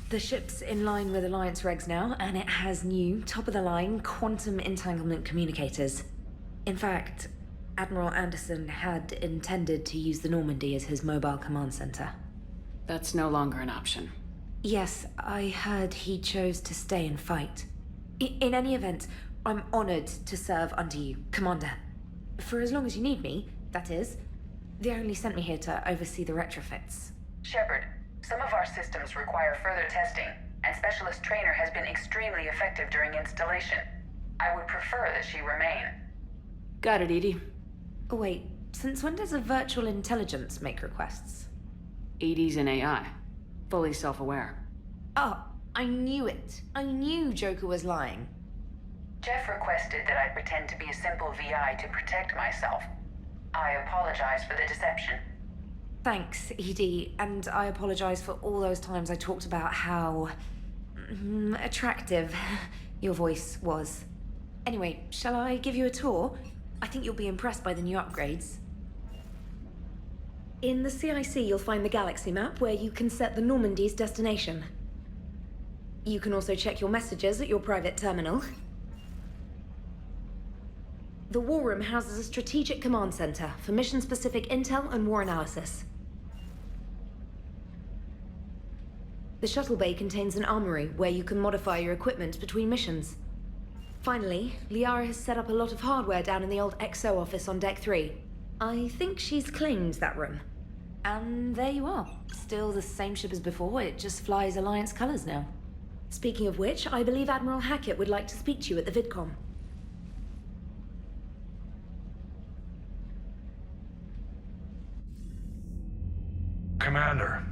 The ship's in line with Alliance regs now, and it has new, top-of-the-line quantum entanglement communicators. In fact, Admiral Anderson had intended to use the Normandy as his mobile command center. That's no longer an option. Yes, I heard he chose to stay and fight. In any event, I'm honored to serve under you, Commander. For as long as you need me, that is. They only sent me here to oversee the retrofits. Shepard, some of our systems require further testing, and Specialist Trainer has been extremely effective during installation. I would prefer that she remain. Got it, Edie. Oh, wait, since when does a virtual intelligence make requests? Edie's an AI. Fully self-aware. Oh, I knew it. I knew Joker was lying. Jeff requested that I pretend to be a simple VI to protect myself. I apologize for the deception. Thanks, Edie, and I apologize for all those times I talked about how... attractive your voice was. Anyway, shall I give you a tour? I think you'll be impressed by the new upgrades. In the CIC, you'll find the galaxy map where you can set the Normandy's destination. You can also check your messages at your private terminal. The War Room houses a strategic command center for mission-specific intel and war analysis. The shuttle bay contains an armory where you can modify your equipment between missions. Finally, Liara has set up a lot of hardware down in the old XO office on Deck 3. I think she's claimed that room. And there you are. Still the same ship as before, it just flies Alliance colors now. Speaking of which, I believe Admiral Hackett would like to speak to you at the VidCom. Commander,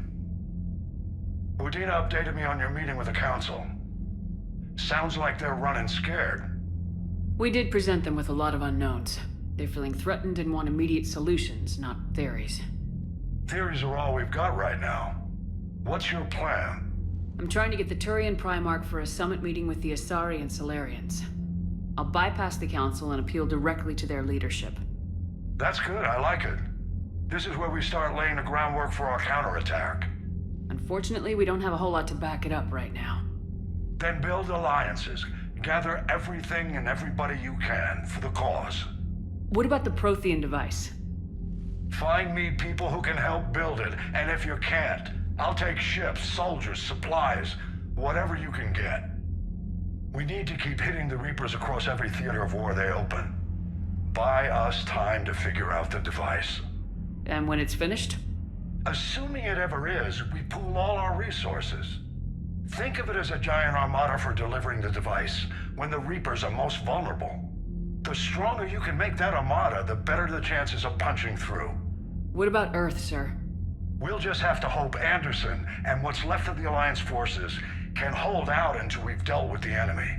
Udina updated me on your meeting with the Council. Sounds like they're running scared. We did present them with a lot of unknowns. They're feeling threatened and want immediate solutions, not theories. Theories are all we've got right now. What's your plan? I'm trying to get the Turian Primarch for a summit meeting with the Asari and Solarians. I'll bypass the Council and appeal directly to their leadership. That's good, I like it. This is where we start laying the groundwork for our counterattack. Unfortunately, we don't have a whole lot to back it up right now. Then build alliances. Gather everything and everybody you can for the cause. What about the Prothean device? Find me people who can help build it, and if you can't, I'll take ships, soldiers, supplies, whatever you can get. We need to keep hitting the Reapers across every theater of war they open. Buy us time to figure out the device. And when it's finished? Assuming it ever is, we pool all our resources. Think of it as a giant armada for delivering the device, when the Reapers are most vulnerable. The stronger you can make that armada, the better the chances of punching through. What about Earth, sir? We'll just have to hope Anderson and what's left of the Alliance forces can hold out until we've dealt with the enemy.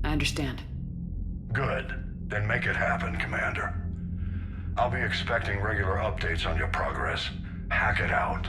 I understand. Good. Then make it happen, Commander. I'll be expecting regular updates on your progress. Hackett out.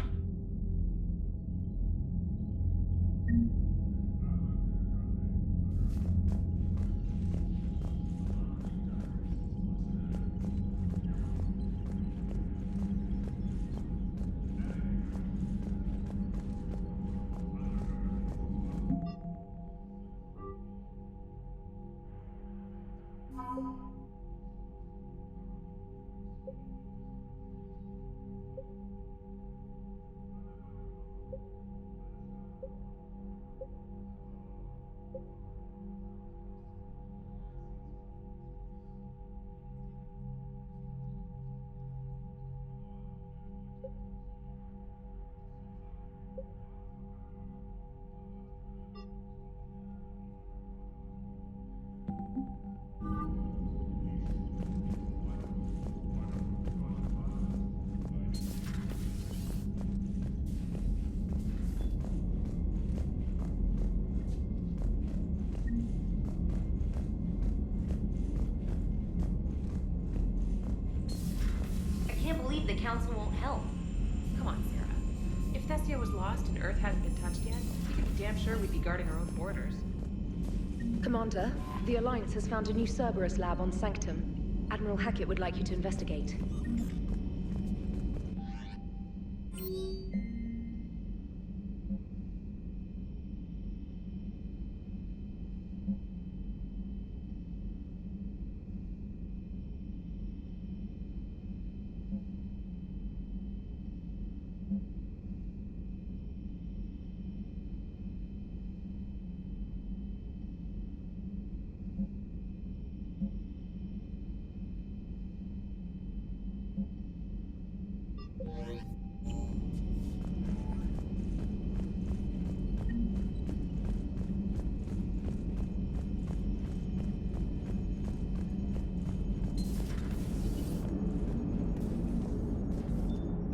The Council won't help. Come on, Sarah. If Thessia was lost and Earth hadn't been touched yet, you can be damn sure we'd be guarding our own borders. Commander, the Alliance has found a new Cerberus lab on Sanctum. Admiral Hackett would like you to investigate.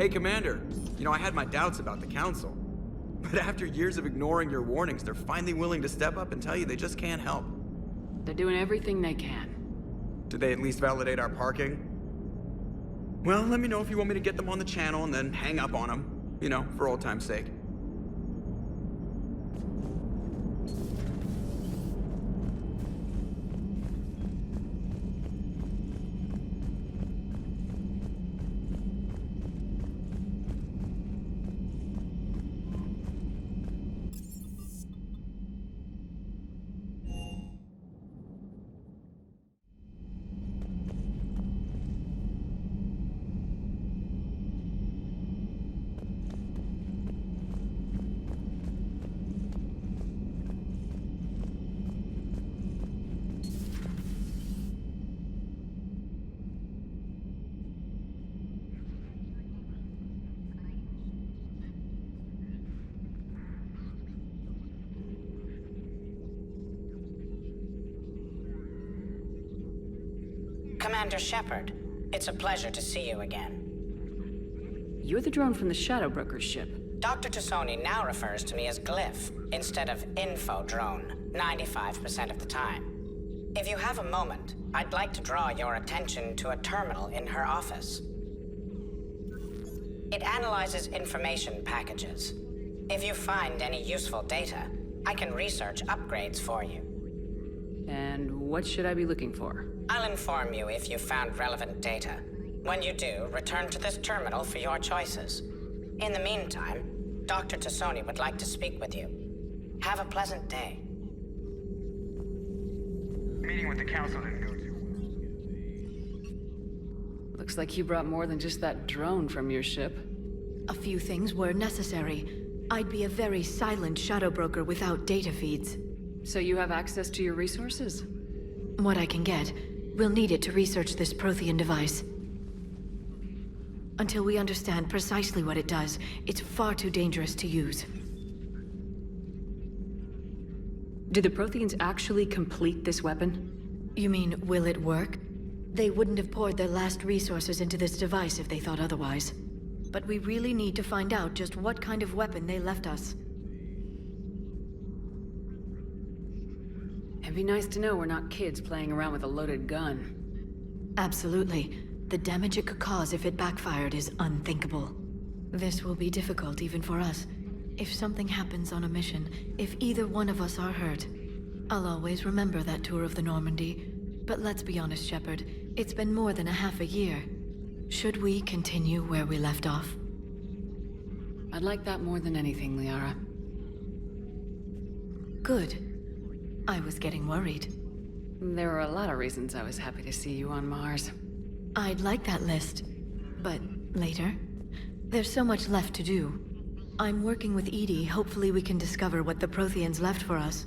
Hey, Commander. You know, I had my doubts about the Council. But after years of ignoring your warnings, they're finally willing to step up and tell you they just can't help. They're doing everything they can. Did they at least validate our parking? Well, let me know if you want me to get them on the channel and then hang up on them. You know, for old time's sake. Commander Shepard, it's a pleasure to see you again. You're the drone from the Shadow Broker's ship. Dr. Tassoni now refers to me as Glyph, instead of Info Drone, 95% of the time. If you have a moment, I'd like to draw your attention to a terminal in her office. It analyzes information packages. If you find any useful data, I can research upgrades for you. And what should I be looking for? I'll inform you if you found relevant data. When you do, return to this terminal for your choices. In the meantime, Dr. Tassoni would like to speak with you. Have a pleasant day. Meeting with the Council didn't go too well. Looks like you brought more than just that drone from your ship. A few things were necessary. I'd be a very silent shadow broker without data feeds. So you have access to your resources? What I can get. We'll need it to research this Prothean device. Until we understand precisely what it does, it's far too dangerous to use. Do the Protheans actually complete this weapon? You mean, will it work? They wouldn't have poured their last resources into this device if they thought otherwise. But we really need to find out just what kind of weapon they left us. It'd be nice to know we're not kids playing around with a loaded gun. Absolutely. The damage it could cause if it backfired is unthinkable. This will be difficult even for us. If something happens on a mission, if either one of us are hurt, I'll always remember that tour of the Normandy. But let's be honest, Shepard, it's been more than a half a year. Should we continue where we left off? I'd like that more than anything, Liara. Good. I was getting worried. There were a lot of reasons I was happy to see you on Mars. I'd like that list. But later? There's so much left to do. I'm working with Edie. Hopefully we can discover what the Protheans left for us.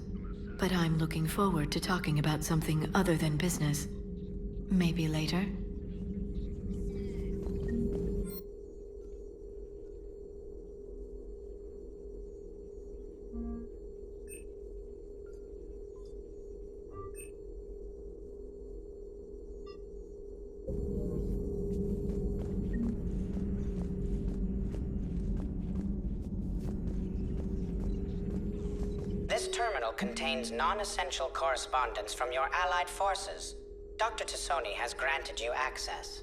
But I'm looking forward to talking about something other than business. Maybe later? This terminal contains non-essential correspondence from your allied forces. Dr. Tassoni has granted you access.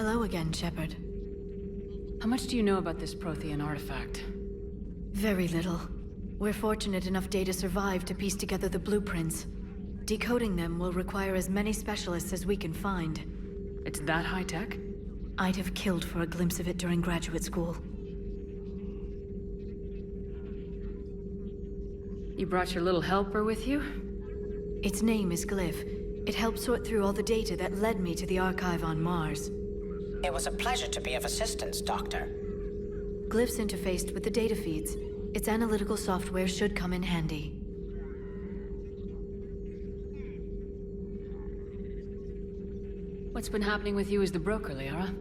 Hello again, Shepard. How much do you know about this Prothean artifact? Very little. We're fortunate enough Data survived to piece together the blueprints. Decoding them will require as many specialists as we can find. It's that high-tech? I'd have killed for a glimpse of it during graduate school. You brought your little helper with you? Its name is Glyph. It helped sort through all the data that led me to the archive on Mars. It was a pleasure to be of assistance, Doctor. Glyph's interfaced with the data feeds. Its analytical software should come in handy. What's been happening with you as the broker, Liara?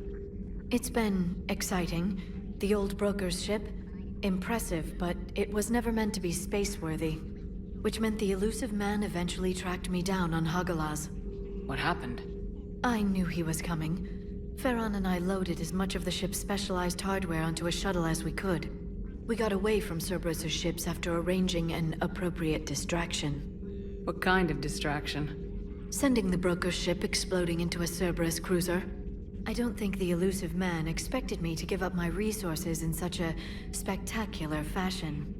It's been exciting. The old broker's ship, impressive, but it was never meant to be space-worthy. Which meant the Illusive Man eventually tracked me down on Hagalaz. What happened? I knew he was coming. Farron and I loaded as much of the ship's specialized hardware onto a shuttle as we could. We got away from Cerberus' ships after arranging an appropriate distraction. What kind of distraction? Sending the broker's ship exploding into a Cerberus cruiser. I don't think the Illusive Man expected me to give up my resources in such a spectacular fashion.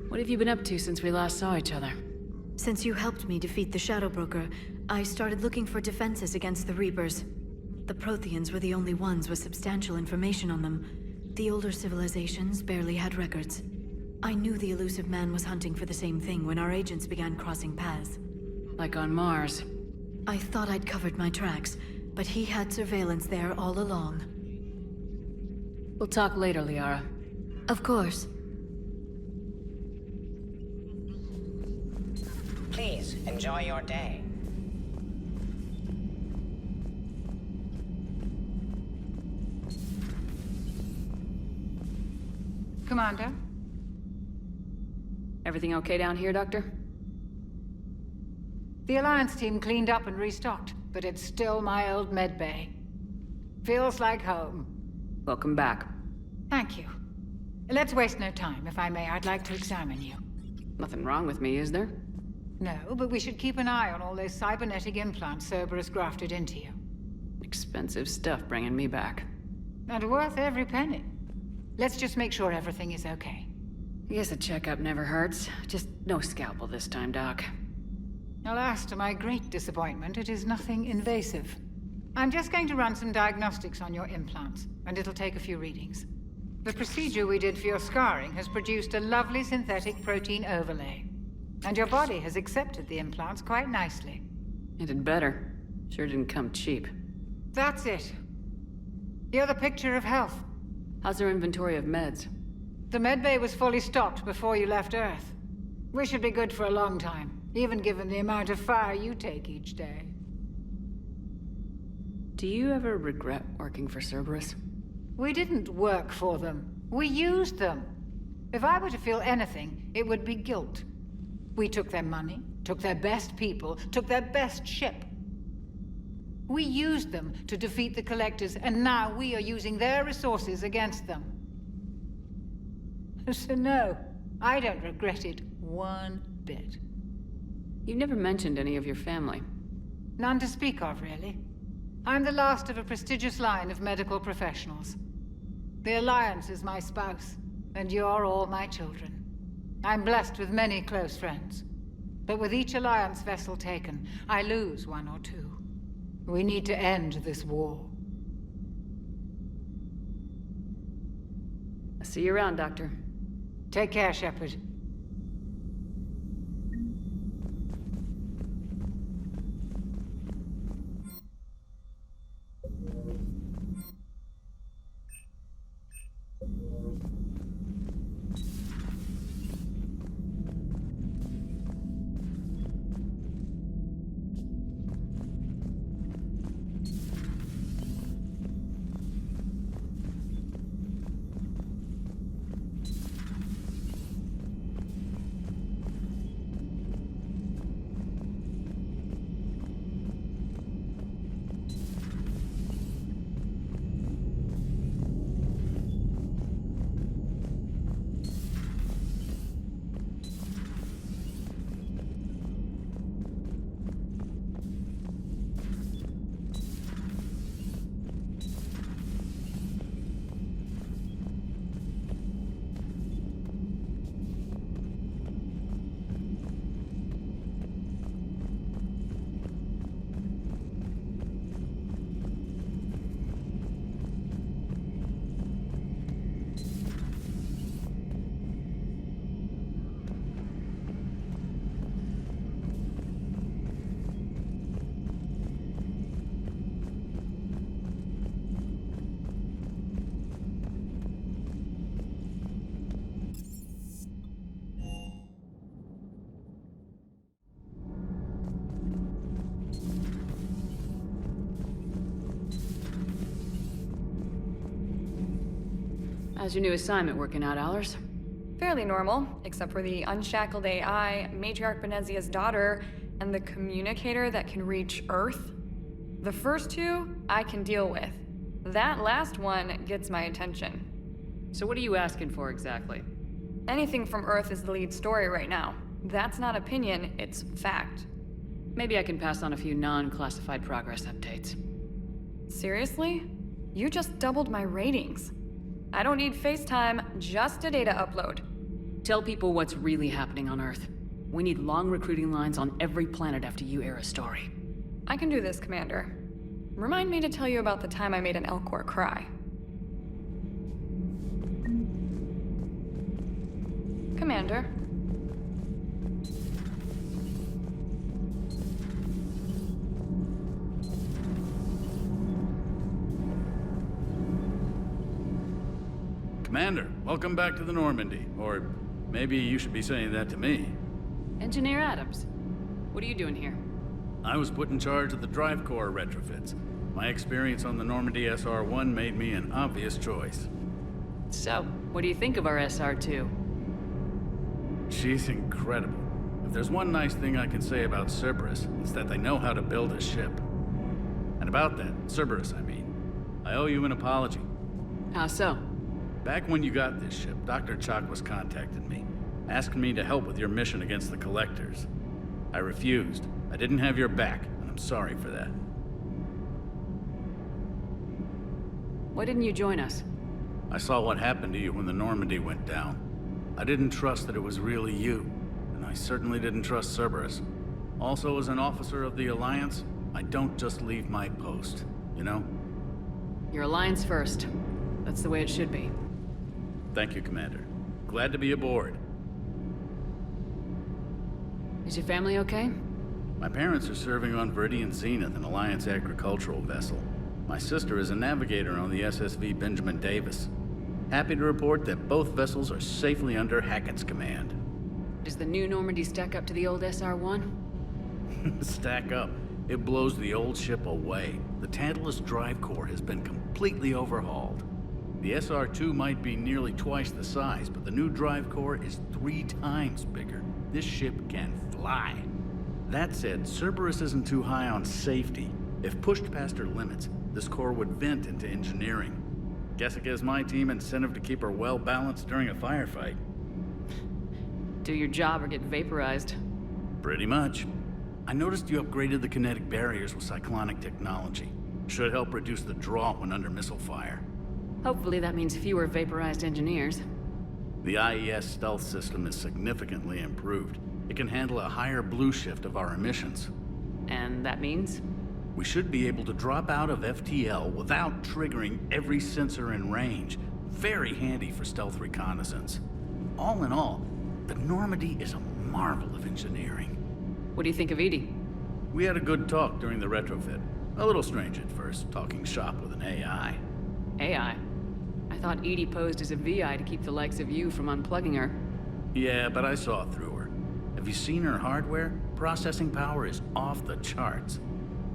What have you been up to since we last saw each other? Since you helped me defeat the Shadow Broker, I started looking for defenses against the Reapers. The Protheans were the only ones with substantial information on them. The older civilizations barely had records. I knew the Illusive Man was hunting for the same thing when our agents began crossing paths. Like on Mars. I thought I'd covered my tracks, but he had surveillance there all along. We'll talk later, Liara. Of course. Please, enjoy your day. Commander? Everything okay down here, Doctor? The Alliance team cleaned up and restocked, but it's still my old medbay. Feels like home. Welcome back. Thank you. Let's waste no time. If I may, I'd like to examine you. Nothing wrong with me, is there? No, but we should keep an eye on all those cybernetic implants Cerberus grafted into you. Expensive stuff bringing me back. And worth every penny. Let's just make sure everything is okay. I guess a checkup never hurts. Just no scalpel this time, Doc. Alas, to my great disappointment, it is nothing invasive. I'm just going to run some diagnostics on your implants, and it'll take a few readings. The procedure we did for your scarring has produced a lovely synthetic protein overlay. And your body has accepted the implants quite nicely. It did better. Sure didn't come cheap. That's it. You're the picture of health. How's our inventory of meds? The medbay was fully stocked before you left Earth. We should be good for a long time, even given the amount of fire you take each day. Do you ever regret working for Cerberus? We didn't work for them. We used them. If I were to feel anything, it would be guilt. We took their money, took their best people, took their best ship. We used them to defeat the Collectors, and now we are using their resources against them. So no, I don't regret it one bit. You never mentioned any of your family. None to speak of, really. I'm the last of a prestigious line of medical professionals. The Alliance is my spouse, and you're all my children. I'm blessed with many close friends. But with each Alliance vessel taken, I lose one or two. We need to end this war. I'll see you around, Doctor. Take care, Shepard. How's your new assignment working out, Allers? Fairly normal, except for the unshackled AI, Matriarch Benezia's daughter, and the communicator that can reach Earth. The first two, I can deal with. That last one gets my attention. So what are you asking for exactly? Anything from Earth is the lead story right now. That's not opinion, it's fact. Maybe I can pass on a few non-classified progress updates. Seriously? You just doubled my ratings. I don't need FaceTime, just a data upload. Tell people what's really happening on Earth. We need long recruiting lines on every planet after you air a story. I can do this, Commander. Remind me to tell you about the time I made an Elcor cry. Commander. Commander, welcome back to the Normandy. Or maybe you should be saying that to me. Engineer Adams, what are you doing here? I was put in charge of the drive core retrofits. My experience on the Normandy SR-1 made me an obvious choice. So, what do you think of our SR-2? She's incredible. If there's one nice thing I can say about Cerberus, it's that they know how to build a ship. And about that, Cerberus, I mean, I owe you an apology. How so? Back when you got this ship, Dr. Chakwas contacted me, asking me to help with your mission against the Collectors. I refused. I didn't have your back, and I'm sorry for that. Why didn't you join us? I saw what happened to you when the Normandy went down. I didn't trust that it was really you, and I certainly didn't trust Cerberus. Also, as an officer of the Alliance, I don't just leave my post, you know? Your Alliance first. That's the way it should be. Thank you, Commander. Glad to be aboard. Is your family okay? My parents are serving on Viridian Zenith, an Alliance agricultural vessel. My sister is a navigator on the SSV Benjamin Davis. Happy to report that both vessels are safely under Hackett's command. Does the new Normandy stack up to the old SR-1? Stack up. It blows the old ship away. The Tantalus drive core has been completely overhauled. The SR-2 might be nearly twice the size, but the new drive core is 3 times bigger. This ship can fly. That said, Cerberus isn't too high on safety. If pushed past her limits, this core would vent into engineering. Guess it gives my team incentive to keep her well balanced during a firefight. Do your job or get vaporized. Pretty much. I noticed you upgraded the kinetic barriers with cyclonic technology. Should help reduce the draw when under missile fire. Hopefully that means fewer vaporized engineers. The IES stealth system is significantly improved. It can handle a higher blue shift of our emissions. And that means? We should be able to drop out of FTL without triggering every sensor in range. Very handy for stealth reconnaissance. All in all, the Normandy is a marvel of engineering. What do you think of Edie? We had a good talk during the retrofit. A little strange at first, talking shop with an AI. AI? I thought Edie posed as a VI to keep the likes of you from unplugging her. Yeah, but I saw through her. Have you seen her hardware? Processing power is off the charts.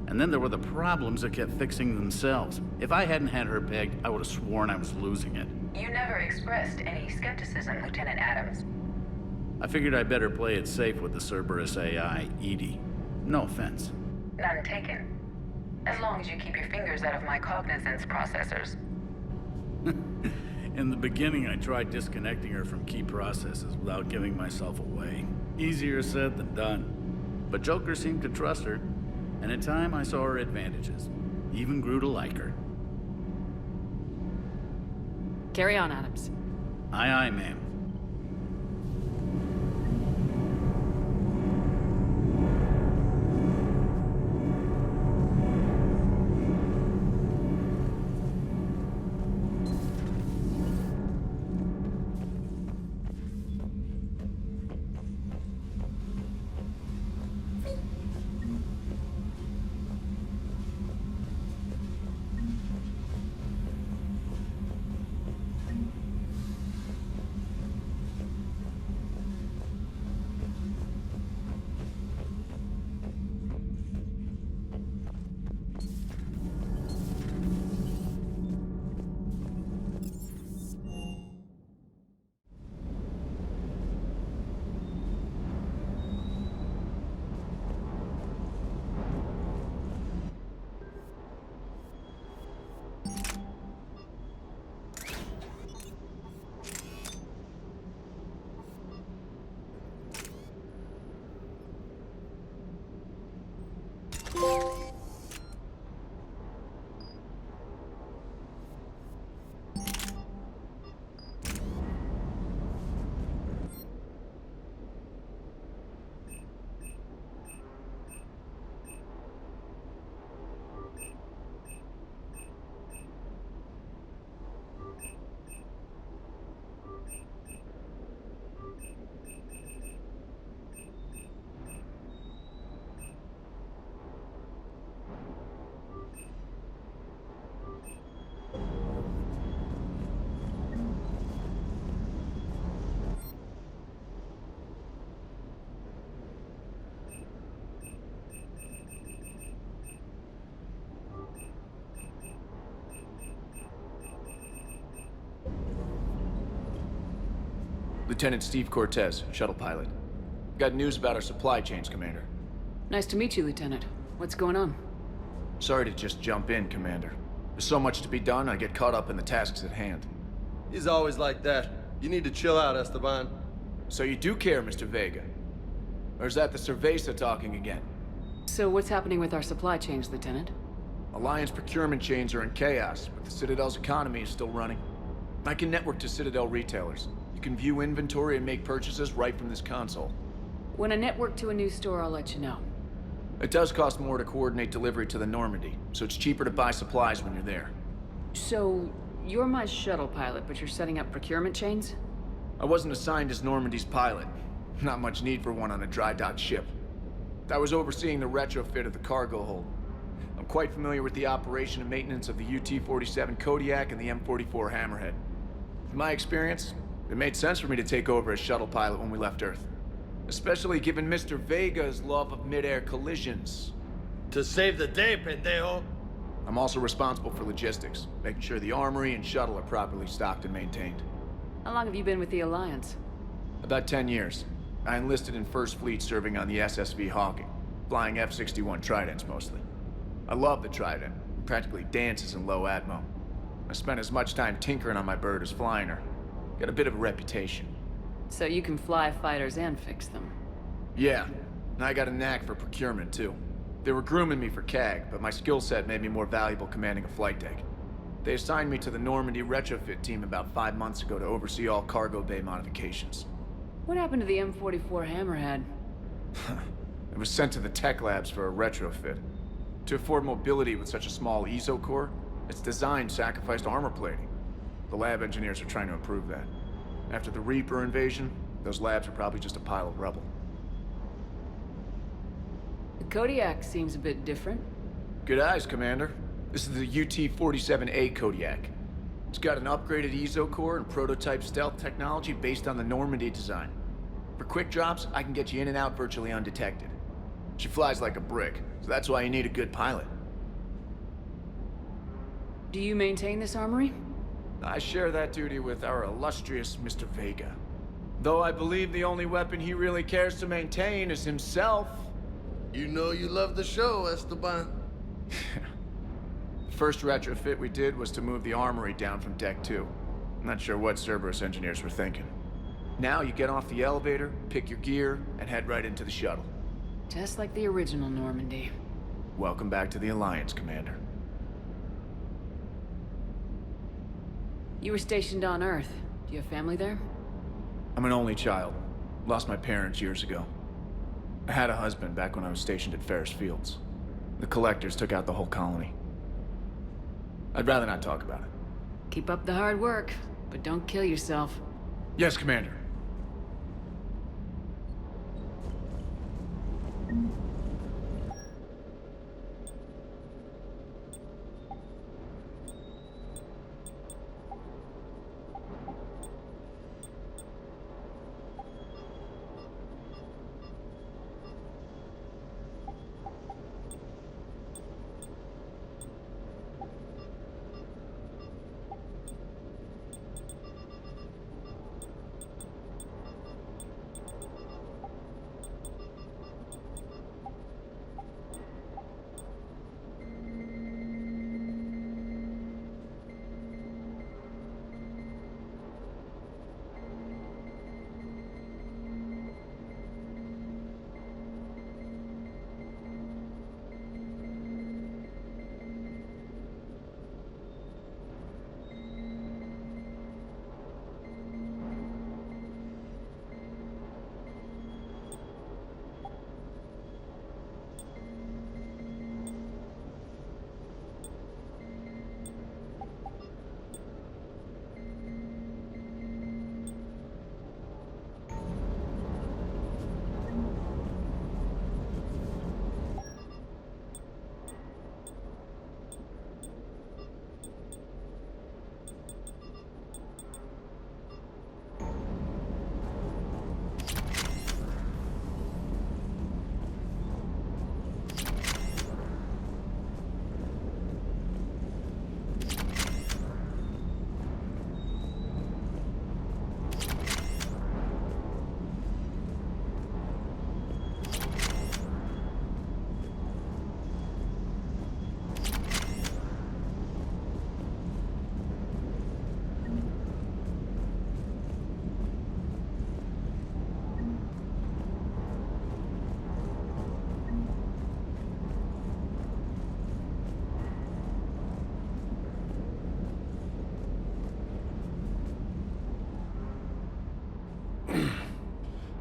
And then there were the problems that kept fixing themselves. If I hadn't had her pegged, I would have sworn I was losing it. You never expressed any skepticism, Lieutenant Adams. I figured I'd better play it safe with the Cerberus AI, Edie. No offense. None taken. As long as you keep your fingers out of my cognizance processors. In the beginning, I tried disconnecting her from key processes without giving myself away. Easier said than done. But Joker seemed to trust her, and in time I saw her advantages. Even grew to like her. Carry on, Adams. Aye, aye, ma'am. Lieutenant Steve Cortez, shuttle pilot. Got news about our supply chains, Commander. Nice to meet you, Lieutenant. What's going on? Sorry to just jump in, Commander. There's so much to be done, I get caught up in the tasks at hand. He's always like that. You need to chill out, Esteban. So you do care, Mr. Vega? Or is that the Cerveza talking again? So what's happening with our supply chains, Lieutenant? Alliance procurement chains are in chaos, but the Citadel's economy is still running. I can network to Citadel retailers. You can view inventory and make purchases right from this console. When I network to a new store, I'll let you know. It does cost more to coordinate delivery to the Normandy, so it's cheaper to buy supplies when you're there. So, you're my shuttle pilot, but you're setting up procurement chains? I wasn't assigned as Normandy's pilot. Not much need for one on a dry dock ship. I was overseeing the retrofit of the cargo hold. I'm quite familiar with the operation and maintenance of the UT-47 Kodiak and the M44 Hammerhead. In my experience, it made sense for me to take over as shuttle pilot when we left Earth. Especially given Mr. Vega's love of mid-air collisions. To save the day, pendejo. I'm also responsible for logistics, making sure the armory and shuttle are properly stocked and maintained. How long have you been with the Alliance? About 10 years. I enlisted in First Fleet serving on the SSV Hawking, flying F-61 Tridents mostly. I love the Trident. It practically dances in low atmo. I spent as much time tinkering on my bird as flying her. Got a bit of a reputation. So you can fly fighters and fix them? Yeah, and I got a knack for procurement too. They were grooming me for CAG, but my skill set made me more valuable commanding a flight deck. They assigned me to the Normandy retrofit team about 5 months ago to oversee all cargo bay modifications. What happened to the M44 Hammerhead? It was sent to the tech labs for a retrofit. To afford mobility with such a small ESO core, its design sacrificed armor plating. The lab engineers are trying to improve that. After the Reaper invasion, those labs are probably just a pile of rubble. The Kodiak seems a bit different. Good eyes, Commander. This is the UT-47A Kodiak. It's got an upgraded ESO core and prototype stealth technology based on the Normandy design. For quick drops, I can get you in and out virtually undetected. She flies like a brick, so that's why you need a good pilot. Do you maintain this armory? I share that duty with our illustrious Mr. Vega. Though I believe the only weapon he really cares to maintain is himself. You know you love the show, Esteban. First retrofit we did was to move the armory down from Deck 2. Not sure what Cerberus engineers were thinking. Now you get off the elevator, pick your gear, and head right into the shuttle. Just like the original Normandy. Welcome back to the Alliance, Commander. You were stationed on Earth. Do you have family there? I'm an only child. Lost my parents years ago. I had a husband back when I was stationed at Ferris Fields. The Collectors took out the whole colony. I'd rather not talk about it. Keep up the hard work, but don't kill yourself. Yes, Commander.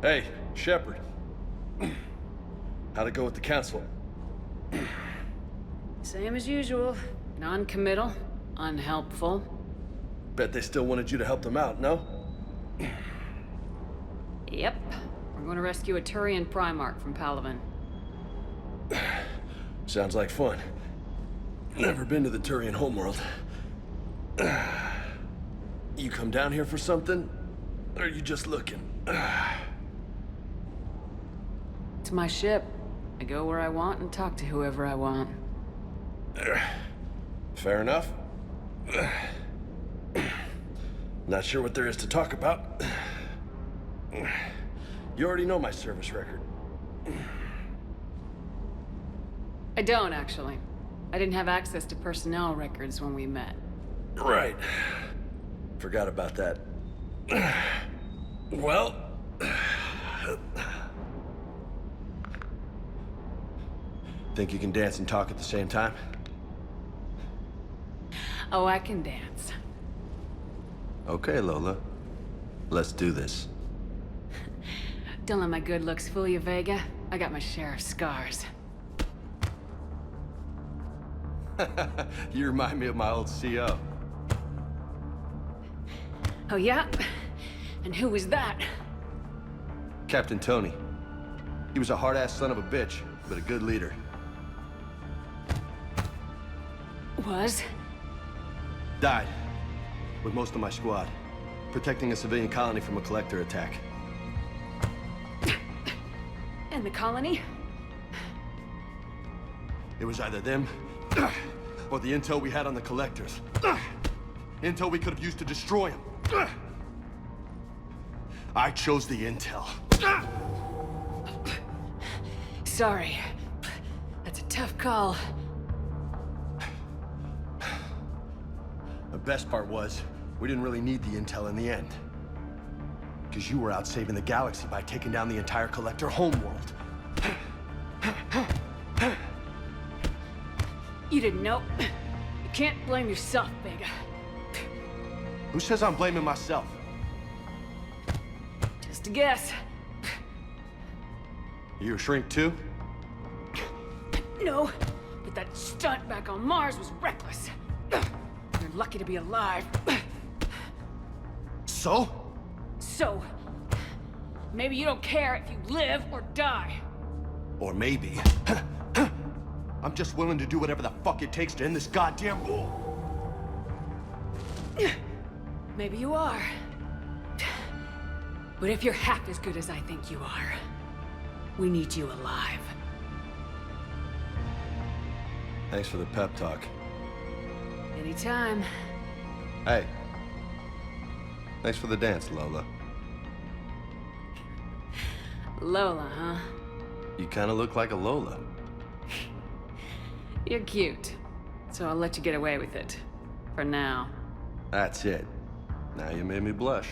Hey, Shepard. How'd it go with the council? Same as usual. Non-committal, unhelpful. Bet they still wanted you to help them out, no? Yep. We're going to rescue a Turian Primarch from Palaven. Sounds like fun. Never been to the Turian homeworld. You come down here for something? Or are you just looking? It's my ship. I go where I want and talk to whoever I want. Fair enough. Not sure what there is to talk about. You already know my service record. I don't, actually. I didn't have access to personnel records when we met. Right. Forgot about that. Well... Think you can dance and talk at the same time? Oh, I can dance. Okay, Lola. Let's do this. Don't let my good looks fool you, Vega. I got my share of scars. You remind me of my old CO. Oh, yeah? And who was that? Captain Tony. He was a hard-ass son of a bitch, but a good leader. Was? Died. With most of my squad. Protecting a civilian colony from a collector attack. And the colony? It was either them, or the intel we had on the collectors. Intel we could have used to destroy them. I chose the intel. Sorry. That's a tough call. The best part was, we didn't really need the intel in the end. Because you were out saving the galaxy by taking down the entire collector homeworld. You didn't know. You can't blame yourself, Vega. Who says I'm blaming myself? Just a guess. You a shrink too? No, but that stunt back on Mars was reckless. You're lucky to be alive. So? So, maybe you don't care if you live or die. Or maybe... I'm just willing to do whatever the fuck it takes to end this goddamn war. Maybe you are. But if you're half as good as I think you are, we need you alive. Thanks for the pep talk. Anytime. Hey. Thanks for the dance, Lola. Lola, huh? You kind of look like a Lola. You're cute. So I'll let you get away with it. For now. That's it. Now you made me blush.